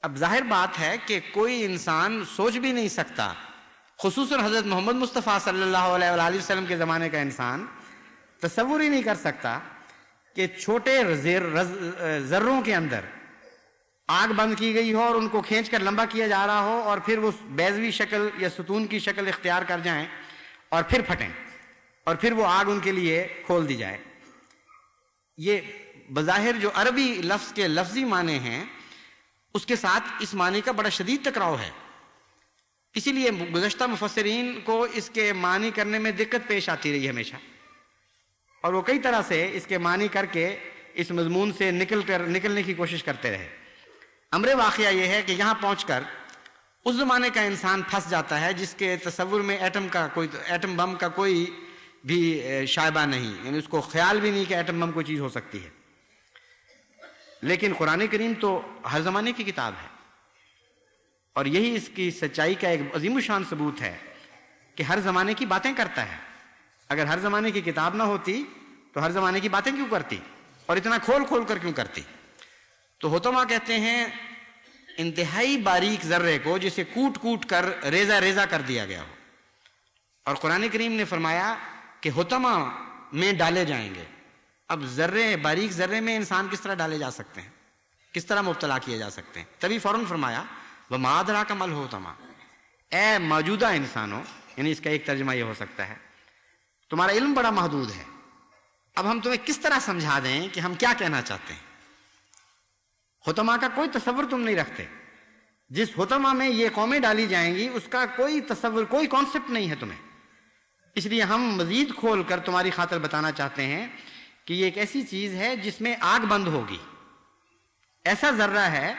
اب ظاہر بات ہے کہ کوئی انسان سوچ بھی نہیں سکتا، خصوصاً حضرت محمد مصطفیٰ صلی اللہ علیہ وآلہ وسلم کے زمانے کا انسان تصور ہی نہیں کر سکتا کہ چھوٹے ذروں کے اندر آگ بند کی گئی ہو اور ان کو کھینچ کر لمبا کیا جا رہا ہو اور پھر وہ بیضوی شکل یا ستون کی شکل اختیار کر جائیں اور پھر پھٹیں اور پھر وہ آگ ان کے لیے کھول دی جائے. یہ بظاہر جو عربی لفظ کے لفظی معنی ہیں اس کے ساتھ اس معنی کا بڑا شدید ٹکراؤ ہے. اسی لیے گزشتہ مفسرین کو اس کے معنی کرنے میں دقت پیش آتی رہی ہمیشہ، اور وہ کئی طرح سے اس کے معنی کر کے اس مضمون سے نکلنے کی کوشش کرتے رہے. امر واقعہ یہ ہے کہ یہاں پہنچ کر اس زمانے کا انسان پھنس جاتا ہے جس کے تصور میں ایٹم بم کا کوئی بھی شائبہ نہیں، یعنی اس کو خیال بھی نہیں کہ ایٹم بم کوئی چیز ہو سکتی ہے. لیکن قرآن کریم تو ہر زمانے کی کتاب ہے، اور یہی اس کی سچائی کا ایک عظیم الشان ثبوت ہے کہ ہر زمانے کی باتیں کرتا ہے. اگر ہر زمانے کی کتاب نہ ہوتی تو ہر زمانے کی باتیں کیوں کرتی، اور اتنا کھول کھول کر کیوں کرتی؟ تو حطمہ کہتے ہیں انتہائی باریک ذرے کو جسے کوٹ کوٹ کر ریزہ ریزہ کر دیا گیا ہو. اور قرآن کریم نے فرمایا کہ حطمہ میں ڈالے جائیں گے. اب باریک ذرے میں انسان کس طرح ڈالے جا سکتے ہیں، کس طرح مبتلا کیے جا سکتے ہیں؟ تبھی فوراً فرمایا وَمَا أَدْرَاكَ مَا الْحُطَمَةُ، اے موجودہ انسانوں، یعنی اس کا ایک ترجمہ یہ ہو سکتا ہے تمہارا علم بڑا محدود ہے، اب ہم تمہیں کس طرح سمجھا دیں کہ ہم کیا کہنا چاہتے ہیں؟ حطمہ کا کوئی تصور تم نہیں رکھتے. جس حطمہ میں یہ قومیں ڈالی جائیں گی اس کا کوئی تصور، کوئی کانسیپٹ نہیں ہے تمہیں. اس لیے ہم مزید کھول کر تمہاری خاطر بتانا چاہتے ہیں کہ یہ ایک ایسی چیز ہے جس میں آگ بند ہوگی. ایسا ذرہ ہے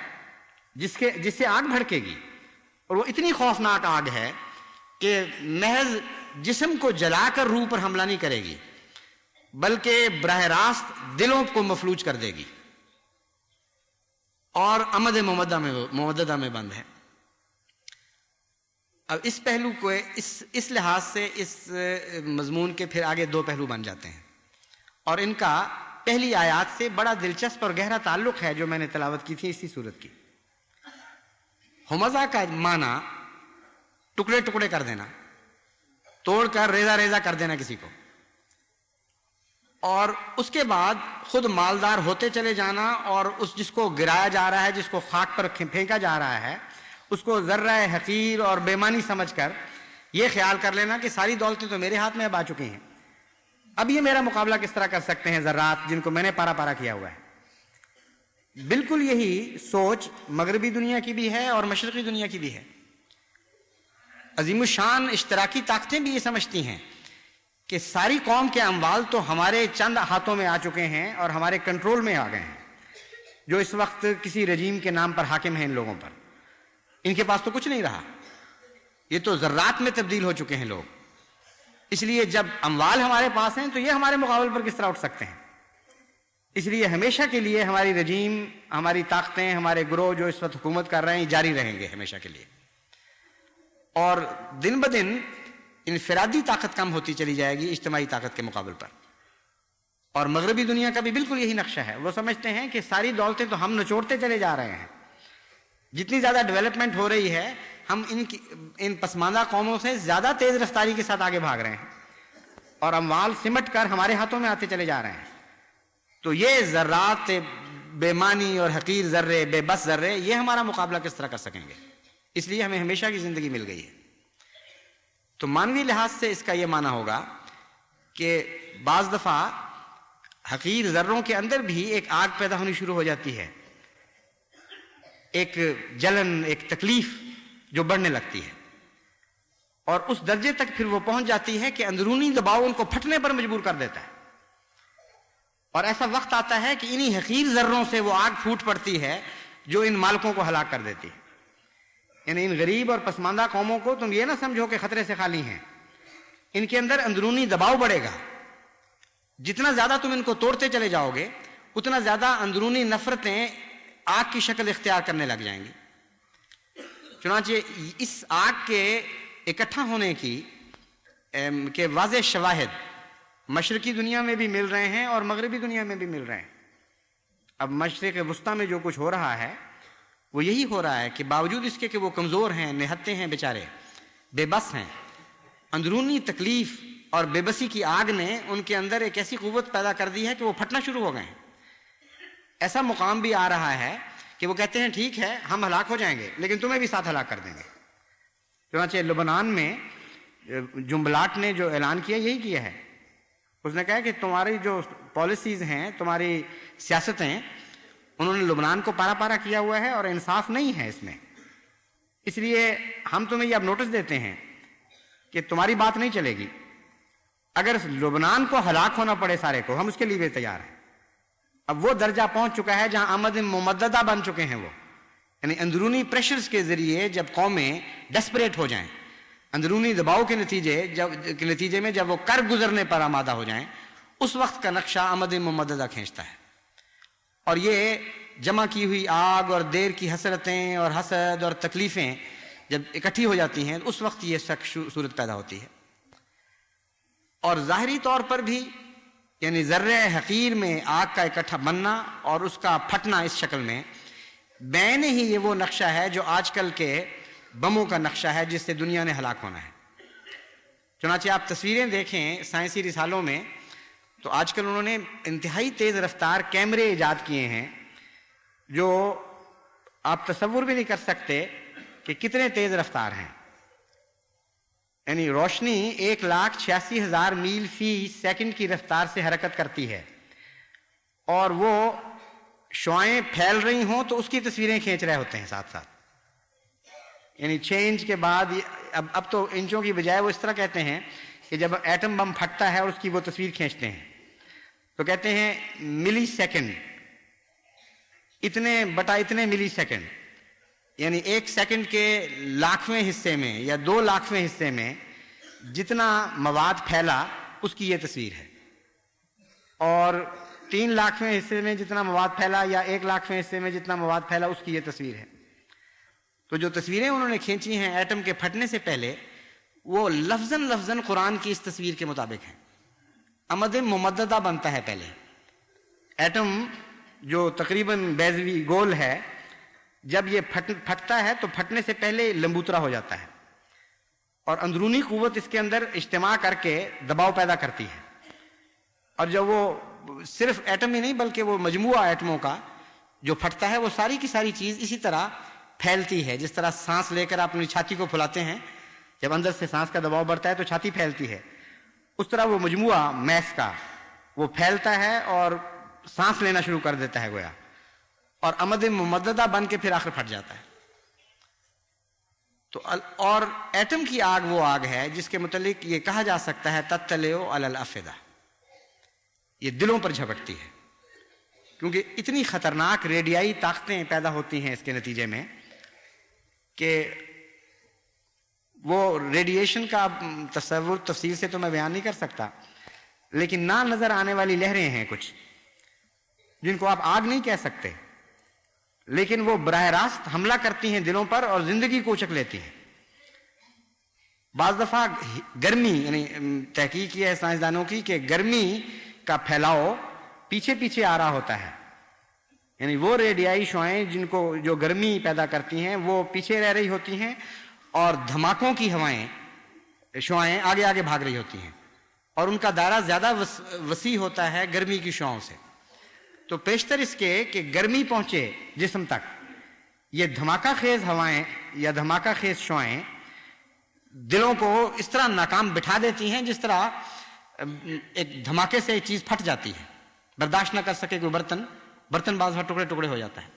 جس سے آگ بھڑکے گی، اور وہ اتنی خوفناک آگ ہے کہ محض جسم کو جلا کر روح پر حملہ نہیں کرے گی بلکہ براہ راست دلوں کو مفلوج کر دے گی، اور امد ممددہ میں بند ہے. اب اس پہلو کو اس لحاظ سے اس مضمون کے پھر آگے دو پہلو بن جاتے ہیں، اور ان کا پہلی آیات سے بڑا دلچسپ اور گہرا تعلق ہے جو میں نے تلاوت کی تھی اسی صورت کی. ہمزہ کا معنی ٹکڑے ٹکڑے کر دینا، توڑ کر ریزہ ریزہ کر دینا کسی کو، اور اس کے بعد خود مالدار ہوتے چلے جانا، اور اس جس کو گرایا جا رہا ہے، جس کو خاک پر پھینکا جا رہا ہے، اس کو ذرہ حقیر اور بےمانی سمجھ کر یہ خیال کر لینا کہ ساری دولتیں تو میرے ہاتھ میں اب آ چکی ہیں، اب یہ میرا مقابلہ کس طرح کر سکتے ہیں ذرات جن کو میں نے پارا پارا کیا ہوا ہے. بالکل یہی سوچ مغربی دنیا کی بھی ہے اور مشرقی دنیا کی بھی ہے. عظیم الشان اشتراکی طاقتیں بھی یہ سمجھتی ہیں کہ ساری قوم کے اموال تو ہمارے چند ہاتھوں میں آ چکے ہیں اور ہمارے کنٹرول میں آ گئے ہیں، جو اس وقت کسی رجیم کے نام پر حاکم ہیں ان لوگوں پر. ان کے پاس تو کچھ نہیں رہا، یہ تو ذرات میں تبدیل ہو چکے ہیں لوگ. اس لیے جب اموال ہمارے پاس ہیں تو یہ ہمارے مقابل پر کس طرح اٹھ سکتے ہیں؟ اس لیے ہمیشہ کے لیے ہماری رجیم، ہماری طاقتیں، ہمارے گروہ جو اس وقت حکومت کر رہے ہیں جاری رہیں گے ہمیشہ کے لیے. اور دن بدن انفرادی طاقت کم ہوتی چلی جائے گی اجتماعی طاقت کے مقابل پر. اور مغربی دنیا کا بھی بالکل یہی نقشہ ہے. وہ سمجھتے ہیں کہ ساری دولتیں تو ہم نچوڑتے چلے جا رہے ہیں، جتنی زیادہ ڈیولپمنٹ ہو رہی ہے ہم ان پسماندہ قوموں سے زیادہ تیز رفتاری کے ساتھ آگے بھاگ رہے ہیں، اور اموال سمٹ کر ہمارے ہاتھوں میں آتے چلے جا رہے ہیں. تو یہ ذرات بے معنی اور حقیر ذرے، بے بس ذرے، یہ ہمارا مقابلہ کس طرح کر سکیں گے؟ اس لیے ہمیں ہمیشہ کی زندگی مل گئی ہے. تو مانوی لحاظ سے اس کا یہ معنی ہوگا کہ بعض دفعہ حقیر ذروں کے اندر بھی ایک آگ پیدا ہونی شروع ہو جاتی ہے، ایک جلن، ایک تکلیف جو بڑھنے لگتی ہے، اور اس درجے تک پھر وہ پہنچ جاتی ہے کہ اندرونی دباؤ ان کو پھٹنے پر مجبور کر دیتا ہے. اور ایسا وقت آتا ہے کہ انہی حقیر ذروں سے وہ آگ پھوٹ پڑتی ہے جو ان مالکوں کو ہلاک کر دیتی ہے. یعنی ان غریب اور پسماندہ قوموں کو تم یہ نہ سمجھو کہ خطرے سے خالی ہیں، ان کے اندر اندرونی دباؤ بڑھے گا. جتنا زیادہ تم ان کو توڑتے چلے جاؤ گے اتنا زیادہ اندرونی نفرتیں آگ کی شکل اختیار کرنے لگ جائیں گی. چنانچہ اس آگ کے اکٹھا ہونے کے واضح شواہد مشرقی دنیا میں بھی مل رہے ہیں اور مغربی دنیا میں بھی مل رہے ہیں. اب مشرق وسطیٰ میں جو کچھ ہو رہا ہے وہ یہی ہو رہا ہے کہ باوجود اس کے کہ وہ کمزور ہیں، نہتے ہیں، بیچارے بے بس ہیں، اندرونی تکلیف اور بے بسی کی آگ نے ان کے اندر ایک ایسی قوت پیدا کر دی ہے کہ وہ پھٹنا شروع ہو گئے ہیں. ایسا مقام بھی آ رہا ہے کہ وہ کہتے ہیں ٹھیک ہے ہم ہلاک ہو جائیں گے لیکن تمہیں بھی ساتھ ہلاک کر دیں گے. چنانچہ لبنان میں جنبلاٹ نے جو اعلان کیا یہی کیا ہے. اس نے کہا کہ تمہاری جو پالیسیز ہیں، تمہاری سیاستیں انہوں نے لبنان کو پارا پارا کیا ہوا ہے اور انصاف نہیں ہے اس میں. اس لیے ہم تمہیں یہ اب نوٹس دیتے ہیں کہ تمہاری بات نہیں چلے گی. اگر لبنان کو ہلاک ہونا پڑے سارے کو، ہم اس کے لیے بھی تیار ہیں. اب وہ درجہ پہنچ چکا ہے جہاں آمد ممددہ بن چکے ہیں وہ، یعنی اندرونی پریشرز کے ذریعے جب قومیں ڈیسپریٹ ہو جائیں، اندرونی دباؤ کے نتیجے میں جب وہ کر گزرنے پر آمادہ ہو جائیں، اس وقت کا نقشہ آمد ممددہ کھینچتا ہے. اور یہ جمع کی ہوئی آگ اور دیر کی حسرتیں اور حسد اور تکلیفیں جب اکٹھی ہو جاتی ہیں اس وقت یہ صورت پیدا ہوتی ہے. اور ظاہری طور پر بھی یعنی ذرہ حقیر میں آگ کا اکٹھا بننا اور اس کا پھٹنا اس شکل میں بین ہی یہ وہ نقشہ ہے جو آج کل کے بموں کا نقشہ ہے جس سے دنیا نے ہلاک ہونا ہے. چنانچہ آپ تصویریں دیکھیں سائنسی رسالوں میں تو آج کل انہوں نے انتہائی تیز رفتار کیمرے ایجاد کیے ہیں جو آپ تصور بھی نہیں کر سکتے کہ کتنے تیز رفتار ہیں. یعنی روشنی 1,86,000 میل فی سیکنڈ کی رفتار سے حرکت کرتی ہے اور وہ شعائیں پھیل رہی ہوں تو اس کی تصویریں کھینچ رہے ہوتے ہیں ساتھ ساتھ. یعنی 6 انچ کے بعد اب تو انچوں کی بجائے وہ اس طرح کہتے ہیں کہ جب ایٹم بم پھٹتا ہے اور اس کی وہ تصویر کھینچتے ہیں تو کہتے ہیں ملی سیکنڈ، اتنے ملی سیکنڈ، یعنی 1 سیکنڈ کے لاکھویں حصے میں یا 2 لاکھویں حصے میں جتنا مواد پھیلا اس کی یہ تصویر ہے، اور 3 لاکھویں حصے میں جتنا مواد پھیلا یا 1 لاکھویں حصے میں جتنا مواد پھیلا اس کی یہ تصویر ہے. تو جو تصویریں انہوں نے کھینچی ہیں ایٹم کے پھٹنے سے پہلے وہ لفظاً قرآن کی اس تصویر کے مطابق ہیں. آمد ممددہ بنتا ہے پہلے. ایٹم جو تقریباً بیضوی گول ہے جب یہ پھٹتا ہے تو پھٹنے سے پہلے لمبوترا ہو جاتا ہے اور اندرونی قوت اس کے اندر اجتماع کر کے دباؤ پیدا کرتی ہے. اور جب وہ صرف ایٹم ہی نہیں بلکہ وہ مجموعہ ایٹموں کا جو پھٹتا ہے وہ ساری کی ساری چیز اسی طرح پھیلتی ہے. جس طرح سانس لے کر آپ اپنی چھاتی کو پھلاتے ہیں، جب اندر سے سانس کا دباؤ بڑھتا ہے تو چھاتی پھیلتی ہے، اس طرح وہ مجموعہ میس کا وہ پھیلتا ہے اور سانس لینا شروع کر دیتا ہے گویا، اور آمد ممددہ بن کے پھر آخر پھٹ جاتا ہے. تو اور ایٹم کی آگ وہ آگ ہے جس کے متعلق یہ کہا جا سکتا ہے تطلع علی الافئدہ، یہ دلوں پر جھپٹتی ہے، کیونکہ اتنی خطرناک ریڈیائی طاقتیں پیدا ہوتی ہیں اس کے نتیجے میں کہ وہ ریڈیشن کا تصور تفصیل سے تو میں بیان نہیں کر سکتا، لیکن نہ نظر آنے والی لہریں ہیں کچھ جن کو آپ آگ نہیں کہہ سکتے، لیکن وہ براہ راست حملہ کرتی ہیں دلوں پر اور زندگی کو اچک لیتی ہیں. بعض دفعہ گرمی، یعنی تحقیق یہ ہے سائنسدانوں کی کہ گرمی کا پھیلاؤ پیچھے پیچھے آ رہا ہوتا ہے، یعنی وہ ریڈیائی شعائیں جن کو جو گرمی پیدا کرتی ہیں وہ پیچھے رہ رہی ہوتی ہیں اور دھماکوں کی شعائیں آگے آگے بھاگ رہی ہوتی ہیں اور ان کا دائرہ زیادہ وسیع ہوتا ہے گرمی کی شعاؤں سے. تو پیشتر اس کے کہ گرمی پہنچے جسم تک، یہ دھماکہ خیز ہوائیں یا دھماکہ خیز شعائیں دلوں کو اس طرح ناکام بٹھا دیتی ہیں جس طرح ایک دھماکے سے ایک چیز پھٹ جاتی ہے، برداشت نہ کر سکے کوئی برتن بعض ٹکڑے ٹکڑے ہو جاتا ہے.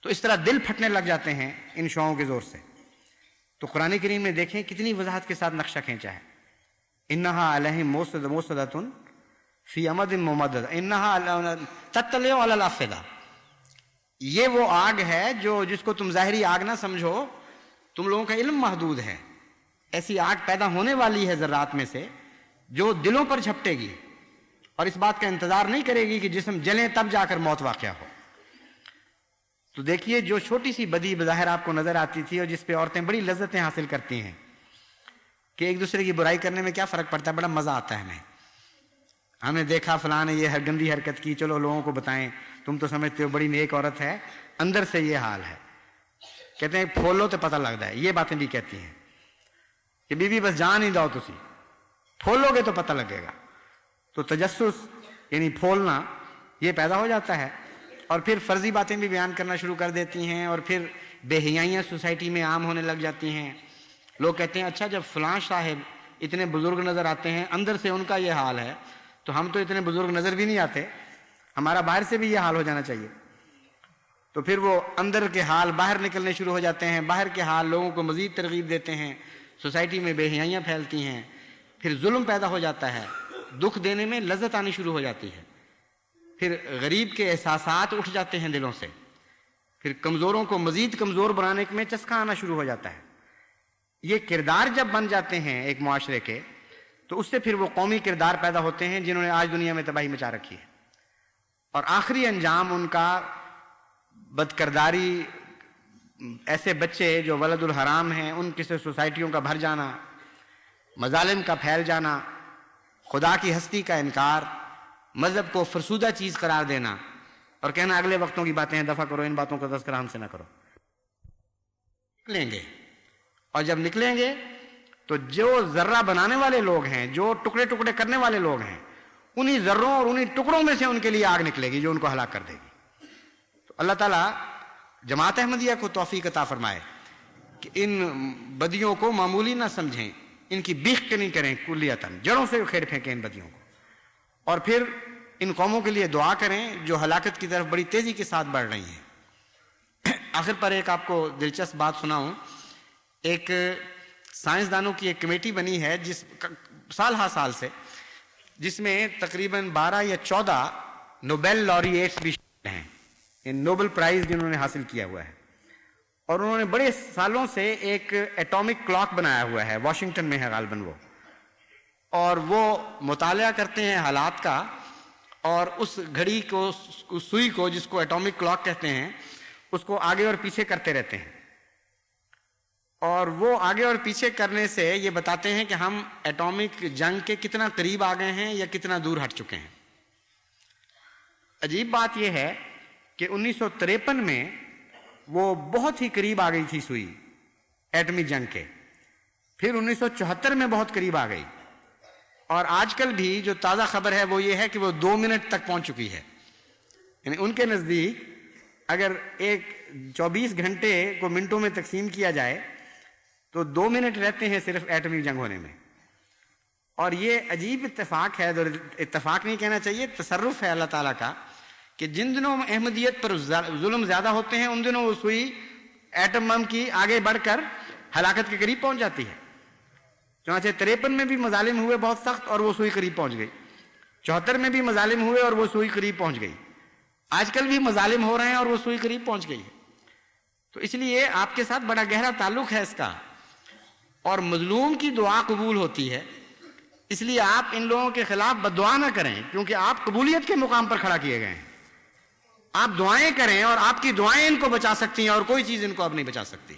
تو اس طرح دل پھٹنے لگ جاتے ہیں ان شعاؤں کے زور سے. تو قرآن کریم میں دیکھیں کتنی وضاحت کے ساتھ نقشہ کھینچا ہے. انہا علیہم موصدۃ فی امد ممددہ انہا تطلع علی الافئدہ. یہ وہ آگ ہے جس کو تم ظاہری آگ نہ سمجھو، تم لوگوں کا علم محدود ہے. ایسی آگ پیدا ہونے والی ہے ذرات میں سے جو دلوں پر جھپٹے گی اور اس بات کا انتظار نہیں کرے گی کہ جسم جلیں تب جا کر موت واقع ہو. تو دیکھیے جو چھوٹی سی بدی بظاہر آپ کو نظر آتی تھی اور جس پہ عورتیں بڑی لذتیں حاصل کرتی ہیں کہ ایک دوسرے کی برائی کرنے میں کیا فرق پڑتا ہے، بڑا مزہ آتا ہے. ہم نے دیکھا فلاں نے یہ گندی حرکت کی، چلو لوگوں کو بتائیں، تم تو سمجھتے ہو بڑی نیک عورت ہے، اندر سے یہ حال ہے. کہتے ہیں پھولو تو پتہ لگتا ہے، یہ باتیں بھی کہتی ہیں کہ بی بس جان ہی دو تسی، پھولو گے تو پتہ لگے گا. تو تجسس یعنی پھولنا یہ پیدا ہو جاتا ہے اور پھر فرضی باتیں بھی بیان کرنا شروع کر دیتی ہیں اور پھر بے حیائیاں سوسائٹی میں عام ہونے لگ جاتی ہیں. لوگ کہتے ہیں اچھا جب فلاں صاحب اتنے بزرگ نظر آتے ہیں اندر سے ان کا یہ حال ہے تو ہم تو اتنے بزرگ نظر بھی نہیں آتے. ہمارا باہر سے بھی یہ حال ہو جانا چاہیے. تو پھر وہ اندر کے حال باہر نکلنے شروع ہو جاتے ہیں، باہر کے حال لوگوں کو مزید ترغیب دیتے ہیں، سوسائٹی میں بے حیائیاں پھیلتی ہیں، پھر ظلم پیدا ہو جاتا ہے، دکھ دینے میں لذت آنی شروع ہو جاتی ہے، پھر غریب کے احساسات اٹھ جاتے ہیں دلوں سے، پھر کمزوروں کو مزید کمزور بنانے میں چسکا آنا شروع ہو جاتا ہے. یہ کردار جب بن جاتے ہیں ایک معاشرے کے، تو اس سے پھر وہ قومی کردار پیدا ہوتے ہیں جنہوں نے آج دنیا میں تباہی مچا رکھی ہے، اور آخری انجام ان کا بد کرداری، ایسے بچے جو ولد الحرام ہیں ان کی سوسائٹیوں کا بھر جانا، مظالم کا پھیل جانا، خدا کی ہستی کا انکار، مذہب کو فرسودہ چیز قرار دینا، اور کہنا اگلے وقتوں کی باتیں ہیں، دفع کرو، ان باتوں کا تذکرہ ہم سے نہ کرو. نکلیں گے، اور جب نکلیں گے تو جو ذرہ بنانے والے لوگ ہیں، جو ٹکڑے ٹکڑے کرنے والے لوگ ہیں، انہی ذروں اور انہی ٹکڑوں میں سے ان کے لیے آگ نکلے گی جو ان کو ہلاک کر دے گی. تو اللہ تعالیٰ جماعت احمدیہ کو توفیق عطا فرمائے کہ ان بدیوں کو معمولی نہ سمجھیں، ان کی بیخ کنی کریں، کلیتاً جڑوں سے کھیڑ پھینکیں ان بدیوں کو، اور پھر ان قوموں کے لیے دعا کریں جو ہلاکت کی طرف بڑی تیزی کے ساتھ بڑھ رہی ہیں. آخر پر ایک آپ کو دلچسپ بات سناؤں. ایک سائنسدانوں کی ایک کمیٹی بنی ہے جس سال ہر سال سے، جس میں تقریباً 12 یا 14 نوبیل لاریٹس بھی ہیں، نوبل پرائز جنہوں نے حاصل کیا ہوا ہے، اور انہوں نے بڑے سالوں سے ایک ایٹامک کلاک بنایا ہوا ہے، واشنگٹن میں ہے غالباً وہ، اور وہ مطالعہ کرتے ہیں حالات کا، اور اس گھڑی کو، اس سوئی کو جس کو ایٹامک کلاک کہتے ہیں، اس کو آگے اور پیچھے کرتے رہتے ہیں، اور وہ آگے اور پیچھے کرنے سے یہ بتاتے ہیں کہ ہم ایٹامک جنگ کے کتنا قریب آ گئے ہیں یا کتنا دور ہٹ چکے ہیں. عجیب بات یہ ہے کہ 1953 میں وہ بہت ہی قریب آ گئی تھی سوئی ایٹمی جنگ کے، پھر 1974 میں بہت قریب آ گئی، اور آج کل بھی جو تازہ خبر ہے وہ یہ ہے کہ وہ 2 منٹ تک پہنچ چکی ہے. یعنی ان کے نزدیک اگر ایک 24 گھنٹے کو منٹوں میں تقسیم کیا جائے تو 2 منٹ رہتے ہیں صرف ایٹمی جنگ ہونے میں. اور یہ عجیب اتفاق ہے، اتفاق نہیں کہنا چاہیے، تصرف ہے اللہ تعالیٰ کا، کہ جن دنوں میں احمدیت پر ظلم زیادہ ہوتے ہیں ان دنوں وہ سوئی ایٹم بم کی آگے بڑھ کر ہلاکت کے قریب پہنچ جاتی ہے. چنانچہ 53 میں بھی مظالم ہوئے بہت سخت اور وہ سوئی قریب پہنچ گئی، 74 میں بھی مظالم ہوئے اور وہ سوئی قریب پہنچ گئی، آج کل بھی مظالم ہو رہے ہیں اور وہ سوئی قریب پہنچ گئی ہے. تو اس لیے آپ کے ساتھ بڑا گہرا تعلق ہے اس کا، اور مظلوم کی دعا قبول ہوتی ہے، اس لیے آپ ان لوگوں کے خلاف بد دعا نہ کریں، کیونکہ آپ قبولیت کے مقام پر کھڑا کیے گئے ہیں. آپ دعائیں کریں اور آپ کی دعائیں ان کو بچا سکتی ہیں، اور کوئی چیز ان کو اب نہیں بچا سکتی.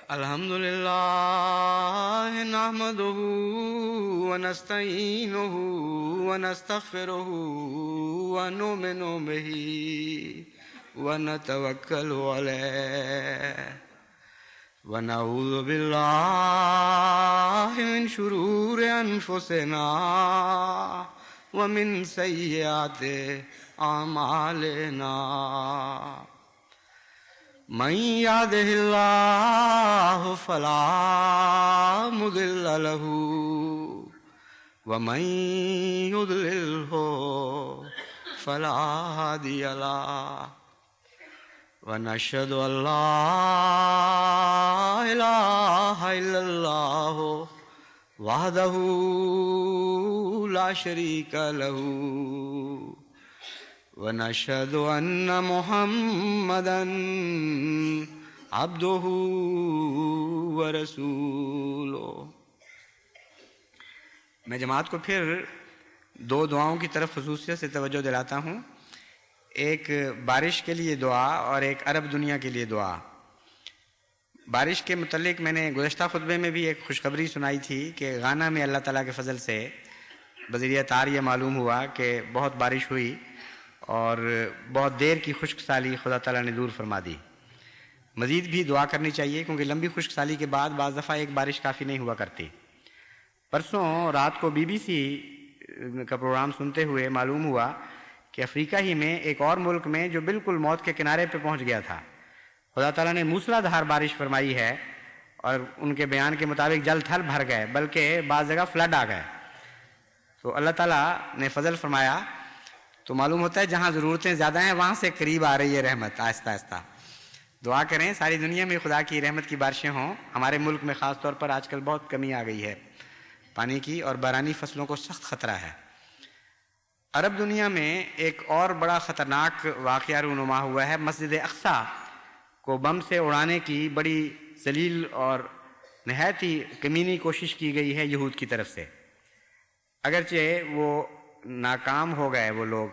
الحمدللہ نحمدہ ونستعینہ ونستغفرہ ونؤمن بہ ونتوکل علیہ ونعوذ باللہ من شرور انفسنا ومن سیئات اعمالنا. من يهده الله فلا مضل له ومن يضلله فلا هادي له ونشهد أن لا إله إلا الله وحده لا شريك له ونشهد أن محمدا عبده ورسوله. میں جماعت کو پھر 2 دعاؤں کی طرف خصوصیت سے توجہ دلاتا ہوں، ایک بارش کے لیے دعا اور ایک عرب دنیا کے لیے دعا. بارش کے متعلق میں نے گزشتہ خطبے میں بھی ایک خوشخبری سنائی تھی کہ غانا میں اللہ تعالیٰ کے فضل سے بذریعہ تار یہ معلوم ہوا کہ بہت بارش ہوئی اور بہت دیر کی خشک سالی خدا تعالیٰ نے دور فرما دی. مزید بھی دعا کرنی چاہیے کیونکہ لمبی خشک سالی کے بعد بعض دفعہ ایک بارش کافی نہیں ہوا کرتی. پرسوں رات کو BBC کا پروگرام سنتے ہوئے معلوم ہوا کہ افریقہ ہی میں ایک اور ملک میں جو بالکل موت کے کنارے پہ پہنچ گیا تھا، خدا تعالیٰ نے موسلا دھار بارش فرمائی ہے اور ان کے بیان کے مطابق جل تھل بھر گئے، بلکہ بعض جگہ فلڈ آ گئے. تو اللہ تعالیٰ نے فضل فرمایا. تو معلوم ہوتا ہے جہاں ضرورتیں زیادہ ہیں وہاں سے قریب آ رہی ہے رحمت آہستہ آہستہ. دعا کریں ساری دنیا میں خدا کی رحمت کی بارشیں ہوں. ہمارے ملک میں خاص طور پر آج کل بہت کمی آ گئی ہے پانی کی، اور بارانی فصلوں کو سخت خطرہ ہے. عرب دنیا میں ایک اور بڑا خطرناک واقعہ رونما ہوا ہے. مسجد اقصیٰ کو بم سے اڑانے کی بڑی ذلیل اور نہایت ہی کمینی کوشش کی گئی ہے یہود کی طرف سے. اگرچہ وہ ناکام ہو گئے وہ لوگ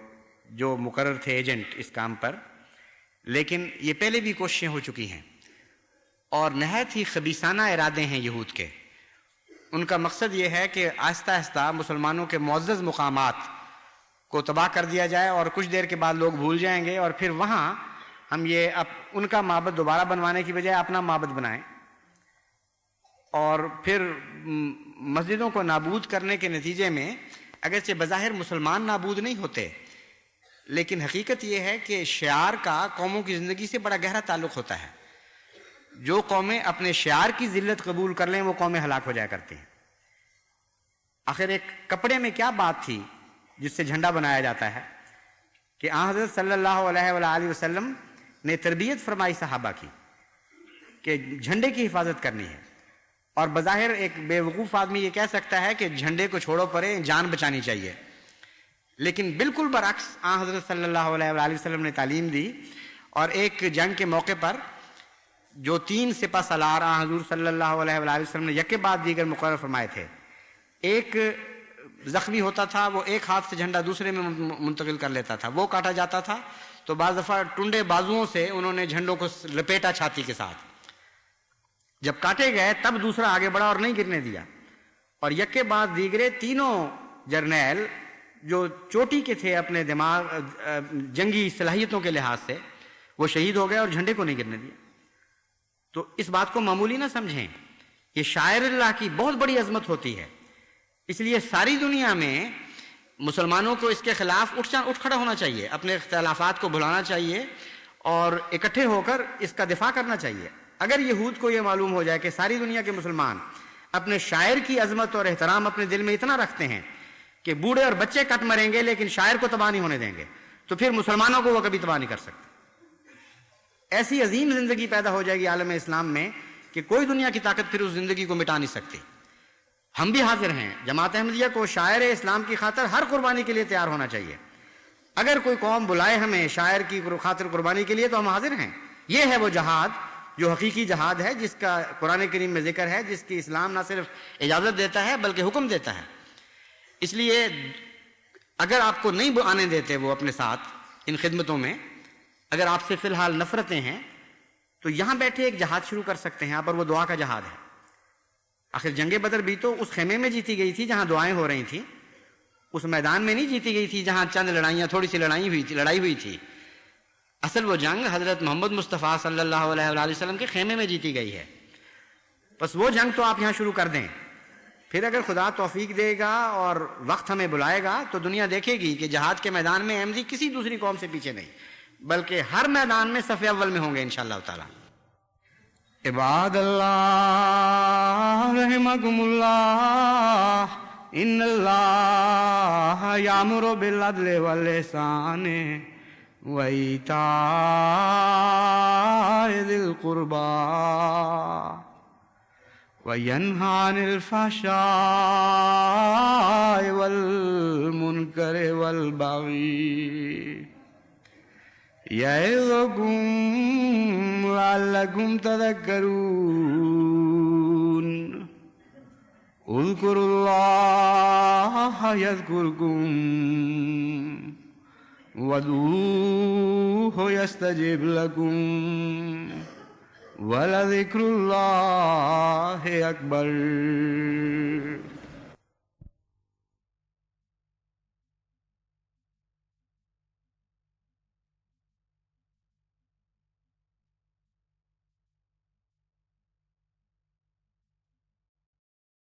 جو مقرر تھے ایجنٹ اس کام پر، لیکن یہ پہلے بھی کوششیں ہو چکی ہیں اور نہایت ہی خبیثانہ ارادے ہیں یہود کے. ان کا مقصد یہ ہے کہ آہستہ آہستہ مسلمانوں کے معزز مقامات کو تباہ کر دیا جائے اور کچھ دیر کے بعد لوگ بھول جائیں گے، اور پھر وہاں ہم یہ ان کا معبد دوبارہ بنوانے کی بجائے اپنا معبد بنائیں. اور پھر مسجدوں کو نابود کرنے کے نتیجے میں اگرچہ بظاہر مسلمان نابود نہیں ہوتے، لیکن حقیقت یہ ہے کہ شعار کا قوموں کی زندگی سے بڑا گہرا تعلق ہوتا ہے. جو قومیں اپنے شعار کی ذلت قبول کر لیں وہ قومیں ہلاک ہو جایا کرتی ہیں. آخر ایک کپڑے میں کیا بات تھی جس سے جھنڈا بنایا جاتا ہے کہ آن حضرت صلی اللہ علیہ وآلہ وسلم نے تربیت فرمائی صحابہ کی کہ جھنڈے کی حفاظت کرنی ہے. اور بظاہر ایک بے وقوف آدمی یہ کہہ سکتا ہے کہ جھنڈے کو چھوڑو پرے، جان بچانی چاہیے، لیکن بالکل برعکس آن حضرت صلی اللہ علیہ وآلہ وسلم نے تعلیم دی. اور ایک جنگ کے موقع پر جو 3 سپہ سالار آن حضور صلی اللہ علیہ وآلہ وسلم نے یک بعد دیگر مقرر فرمائے تھے، ایک زخمی ہوتا تھا وہ ایک ہاتھ سے جھنڈا دوسرے میں منتقل کر لیتا تھا، وہ کاٹا جاتا تھا تو بعض دفعہ ٹنڈے بازوؤں سے انہوں نے جھنڈوں کو لپیٹا چھاتی کے ساتھ. جب کاٹے گئے تب دوسرا آگے بڑھا اور نہیں گرنے دیا. اور یک کے بعد دیگرے تینوں جرنیل جو چوٹی کے تھے اپنے دماغ جنگی صلاحیتوں کے لحاظ سے، وہ شہید ہو گئے اور جھنڈے کو نہیں گرنے دیا. تو اس بات کو معمولی نہ سمجھیں، یہ شاعر اللہ کی بہت بڑی عظمت ہوتی ہے. اس لیے ساری دنیا میں مسلمانوں کو اس کے خلاف اٹھ کھڑا ہونا چاہیے، اپنے اختلافات کو بھلانا چاہیے اور اکٹھے ہو کر اس کا دفاع کرنا چاہیے. اگر یہود کو یہ معلوم ہو جائے کہ ساری دنیا کے مسلمان اپنے شاعر کی عظمت اور احترام اپنے دل میں اتنا رکھتے ہیں کہ بوڑھے اور بچے کٹ مریں گے لیکن شاعر کو تباہ نہیں ہونے دیں گے، تو پھر مسلمانوں کو وہ کبھی تباہ نہیں کر سکتے. ایسی عظیم زندگی پیدا ہو جائے گی عالم اسلام میں کہ کوئی دنیا کی طاقت پھر اس زندگی کو مٹا نہیں سکتی. ہم بھی حاضر ہیں. جماعت احمدیہ کو شاعر اسلام کی خاطر ہر قربانی کے لیے تیار ہونا چاہیے. اگر کوئی قوم بلائے ہمیں شاعر کی خاطر قربانی کے لیے تو ہم حاضر ہیں. یہ ہے وہ جہاد جو حقیقی جہاد ہے، جس کا قرآن کریم میں ذکر ہے، جس کی اسلام نہ صرف اجازت دیتا ہے بلکہ حکم دیتا ہے. اس لیے اگر آپ کو نہیں آنے دیتے وہ اپنے ساتھ ان خدمتوں میں، اگر آپ سے فی الحال نفرتیں ہیں، تو یہاں بیٹھے ایک جہاد شروع کر سکتے ہیں آپ، اور وہ دعا کا جہاد ہے. آخر جنگ بدر بھی تو اس خیمے میں جیتی گئی تھی جہاں دعائیں ہو رہی تھیں، اس میدان میں نہیں جیتی گئی تھی جہاں چند لڑائیاں تھوڑی سی لڑائی ہوئی تھی. اصل وہ جنگ حضرت محمد مصطفیٰ صلی اللہ علیہ وآلہ وسلم کے خیمے میں جیتی گئی ہے. بس وہ جنگ تو آپ یہاں شروع کر دیں، پھر اگر خدا توفیق دے گا اور وقت ہمیں بلائے گا تو دنیا دیکھے گی کہ جہاد کے میدان میں احمدی کسی دوسری قوم سے پیچھے نہیں، بلکہ ہر میدان میں صف اول میں ہوں گے انشاءاللہ تعالی. عباد اللہ رحمکم اللہ، ان اللہ یامر بالعدل والاحسان وایتاء ذی القربى وینہی عن الفحشاء والمنکر والبغی یعظکم لعلکم تذکرون. اذکروا اللہ یذکرکم وادعوہ یستجب لکم ولذکر اللہ اکبر.